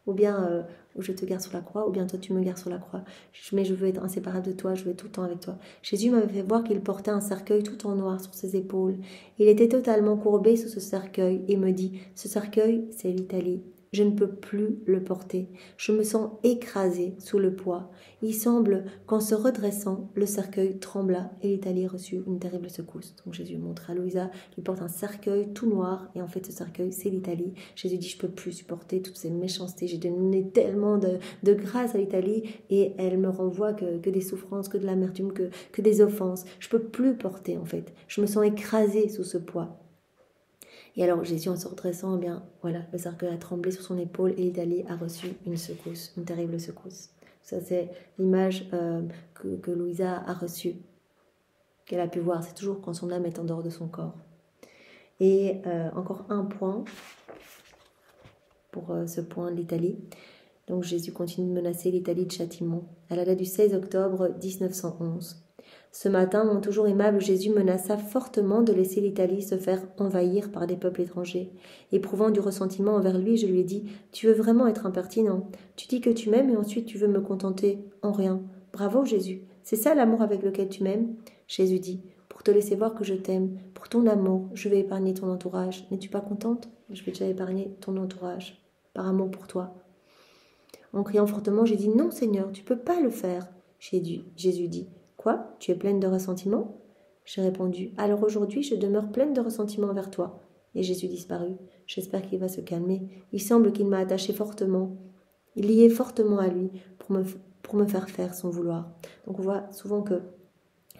ou bien je te garde sur la croix, ou bien toi tu me gardes sur la croix. Mais je veux être inséparable de toi, je veux être tout le temps avec toi. Jésus m'avait fait voir qu'il portait un cercueil tout en noir sur ses épaules. Il était totalement courbé sous ce cercueil et me dit, ce cercueil, c'est l'Italie. Je ne peux plus le porter. Je me sens écrasée sous le poids. Il semble qu'en se redressant, le cercueil trembla et l'Italie reçut une terrible secousse. Donc Jésus montre à Louisa qu'il porte un cercueil tout noir et en fait ce cercueil c'est l'Italie. Jésus dit je peux plus supporter toutes ces méchancetés. J'ai donné tellement de grâce à l'Italie et elle me renvoie que des souffrances, que de l'amertume, que des offenses. Je peux plus porter en fait. Je me sens écrasée sous ce poids. Et alors Jésus en se redressant, eh bien voilà, le cercueil a tremblé sur son épaule et l'Italie a reçu une secousse, une terrible secousse. Ça c'est l'image que Louisa a reçue, qu'elle a pu voir. C'est toujours quand son âme est en dehors de son corps. Et encore un point pour ce point de l'Italie. Donc Jésus continue de menacer l'Italie de châtiment. À la date du 16 octobre 1911. Ce matin, mon toujours aimable Jésus menaça fortement de laisser l'Italie se faire envahir par des peuples étrangers. Éprouvant du ressentiment envers lui, je lui ai dit « Tu veux vraiment être impertinent. Tu dis que tu m'aimes et ensuite tu veux me contenter en rien. Bravo Jésus, c'est ça l'amour avec lequel tu m'aimes ?» Jésus dit « Pour te laisser voir que je t'aime, pour ton amour, je vais épargner ton entourage. N'es-tu pas contente? Je vais déjà épargner ton entourage, par amour pour toi. » En criant fortement, j'ai dit « Non Seigneur, tu peux pas le faire. » Jésus dit « Quoi? Tu es pleine de ressentiment? » J'ai répondu « Alors aujourd'hui, je demeure pleine de ressentiment envers toi. » Et Jésus disparut. J'espère qu'il va se calmer. Il semble qu'il m'a attaché fortement, lié fortement à lui pour me faire son vouloir. Donc on voit souvent que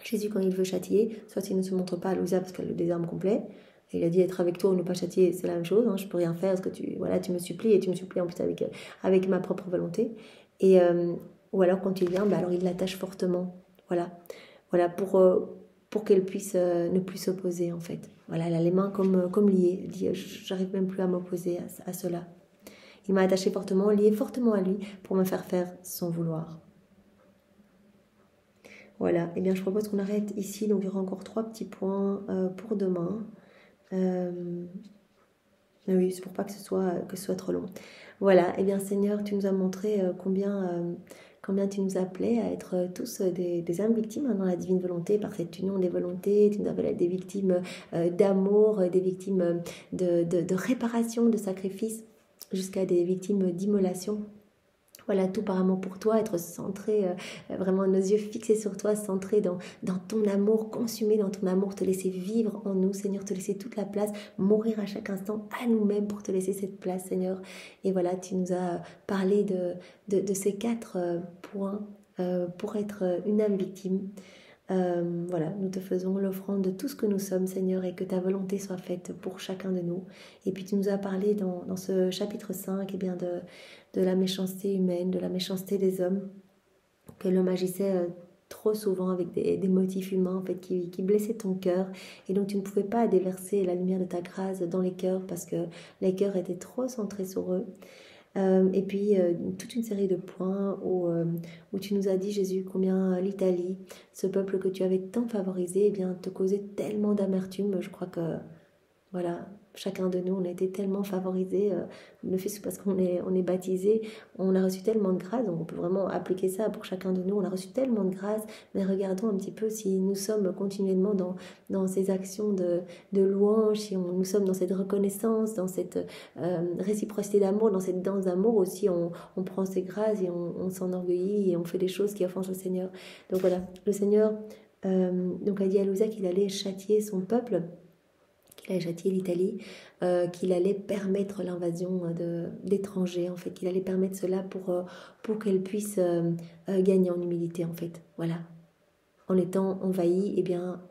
Jésus, quand il veut châtier, soit il ne se montre pas à Louisa parce qu'elle le désarme complet. Il a dit être avec toi ou ne pas châtier, c'est la même chose. Hein, je peux rien faire parce que tu me supplies et tu me supplies en plus avec ma propre volonté. Et ou alors quand il vient, alors il l'attache fortement. Voilà pour qu'elle puisse ne plus s'opposer en fait. Voilà, elle a les mains comme liées. Elle dit, j'arrive même plus à m'opposer à cela. Il m'a attaché fortement, lié fortement à lui pour me faire son vouloir. Voilà, et bien je propose qu'on arrête ici. Donc il y aura encore 3 petits points pour demain. Oui, c'est pour pas que ce soit trop long. Voilà, et bien Seigneur, tu nous as montré combien tu nous appelais à être tous des âmes victimes dans la divine volonté, par cette union des volontés. Tu nous appelles à être des victimes d'amour, des victimes de réparation, de sacrifice, jusqu'à des victimes d'immolation. Voilà, tout par amour pour toi, être centré, vraiment nos yeux fixés sur toi, centrés dans ton amour, consumés dans ton amour, te laisser vivre en nous, Seigneur, te laisser toute la place, mourir à chaque instant à nous-mêmes pour te laisser cette place, Seigneur. Et voilà, tu nous as parlé de ces 4 points pour être une âme victime. Voilà, nous te faisons l'offrande de tout ce que nous sommes, Seigneur, et que ta volonté soit faite pour chacun de nous. Et puis tu nous as parlé dans ce chapitre 5 eh bien de la méchanceté humaine, de la méchanceté des hommes, que l'homme agissait trop souvent avec des motifs humains en fait, qui blessaient ton cœur. Et donc tu ne pouvais pas déverser la lumière de ta grâce dans les cœurs parce que les cœurs étaient trop centrés sur eux. Et puis toute une série de points où tu nous as dit, Jésus, combien l'Italie, ce peuple que tu avais tant favorisé, eh bien, te causait tellement d'amertume. Je crois que, voilà, chacun de nous, on a été tellement favorisés, le fait parce qu'on est baptisé, on a reçu tellement de grâce, donc on peut vraiment appliquer ça pour chacun de nous, on a reçu tellement de grâce, mais regardons un petit peu si nous sommes continuellement dans ces actions de louange, si nous sommes dans cette reconnaissance, dans cette réciprocité d'amour, dans cette danse d'amour aussi, on prend ces grâces et on s'enorgueillit et on fait des choses qui offensent le Seigneur. Donc voilà, le Seigneur donc a dit à Louisa qu'il allait châtier son peuple, qu'il allait châtier l'Italie, qu'il allait permettre l'invasion d'étrangers, en fait, qu'il allait permettre cela pour qu'elle puisse gagner en humilité, en fait. Voilà. En étant envahie, eh bien,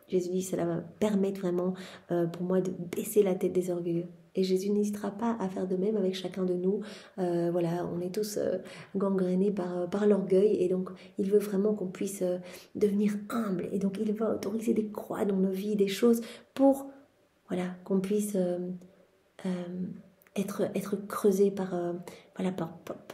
Jésus dit, cela va permettre vraiment pour moi de baisser la tête des orgueilleux. Et Jésus n'hésitera pas à faire de même avec chacun de nous. Voilà, on est tous gangrénés par l'orgueil et donc il veut vraiment qu'on puisse devenir humble. Et donc il va autoriser des croix dans nos vies, des choses pour... Voilà, qu'on puisse être creusé par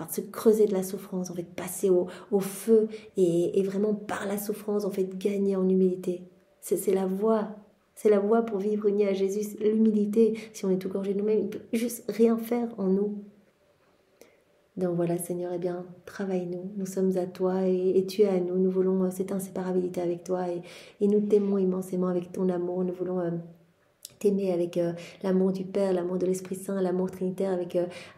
ce creuset de la souffrance, en fait, passer au feu et vraiment par la souffrance, en fait, gagner en humilité. C'est la voie. C'est la voie pour vivre unis à Jésus, l'humilité. Si on est tout gorgé de nous-mêmes, il ne peut juste rien faire en nous. Donc voilà, Seigneur, eh bien, travaille-nous. Nous sommes à toi et tu es à nous. Nous voulons cette inséparabilité avec toi et nous t'aimons immensément avec ton amour. Nous voulons... t'aimer avec l'amour du Père, l'amour de l'Esprit Saint, l'amour trinitaire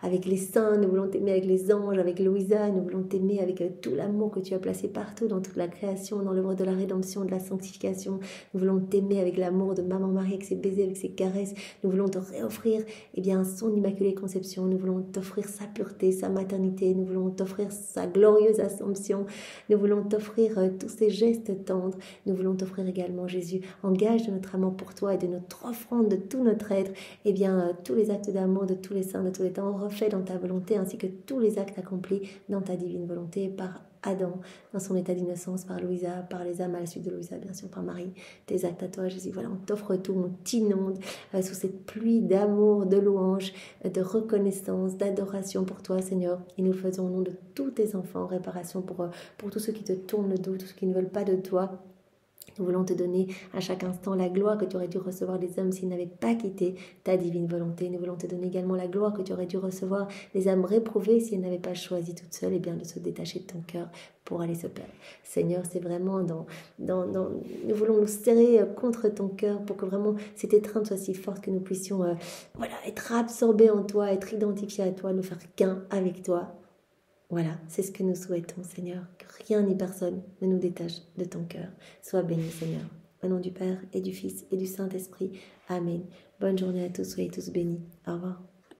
avec les saints, nous voulons t'aimer avec les anges, avec Louisa, nous voulons t'aimer avec tout l'amour que tu as placé partout dans toute la création, dans l'œuvre de la rédemption, de la sanctification. Nous voulons t'aimer avec l'amour de Maman Marie, avec ses baisers, avec ses caresses. Nous voulons te réoffrir son immaculée conception, nous voulons t'offrir sa pureté, sa maternité, nous voulons t'offrir sa glorieuse assomption, nous voulons t'offrir tous ces gestes tendres, nous voulons t'offrir également, Jésus, en gage de notre amour pour toi et de notre offrande de tout notre être, eh bien, tous les actes d'amour de tous les saints de tous les temps, reflets dans ta volonté, ainsi que tous les actes accomplis dans ta divine volonté par Adam, dans son état d'innocence, par Louisa, par les âmes à la suite de Louisa, bien sûr, par Marie, tes actes à toi, Jésus. Voilà, on t'offre tout, on t'inonde sous cette pluie d'amour, de louange, de reconnaissance, d'adoration pour toi, Seigneur. Et nous le faisons au nom de tous tes enfants, en réparation pour tous ceux qui te tournent le dos, tous ceux qui ne veulent pas de toi. Nous voulons te donner à chaque instant la gloire que tu aurais dû recevoir des hommes s'ils n'avaient pas quitté ta divine volonté. Nous voulons te donner également la gloire que tu aurais dû recevoir des âmes réprouvées si elles n'avaient pas choisi toutes seules et bien de se détacher de ton cœur pour aller se perdre. Seigneur, c'est vraiment nous voulons nous serrer contre ton cœur pour que vraiment cette étreinte soit si forte que nous puissions être absorbés en toi, être identifiés à toi, ne faire qu'un avec toi. Voilà, c'est ce que nous souhaitons, Seigneur, que rien ni personne ne nous détache de ton cœur. Sois béni, Seigneur. Au nom du Père et du Fils et du Saint-Esprit. Amen. Bonne journée à tous, soyez tous bénis. Au revoir.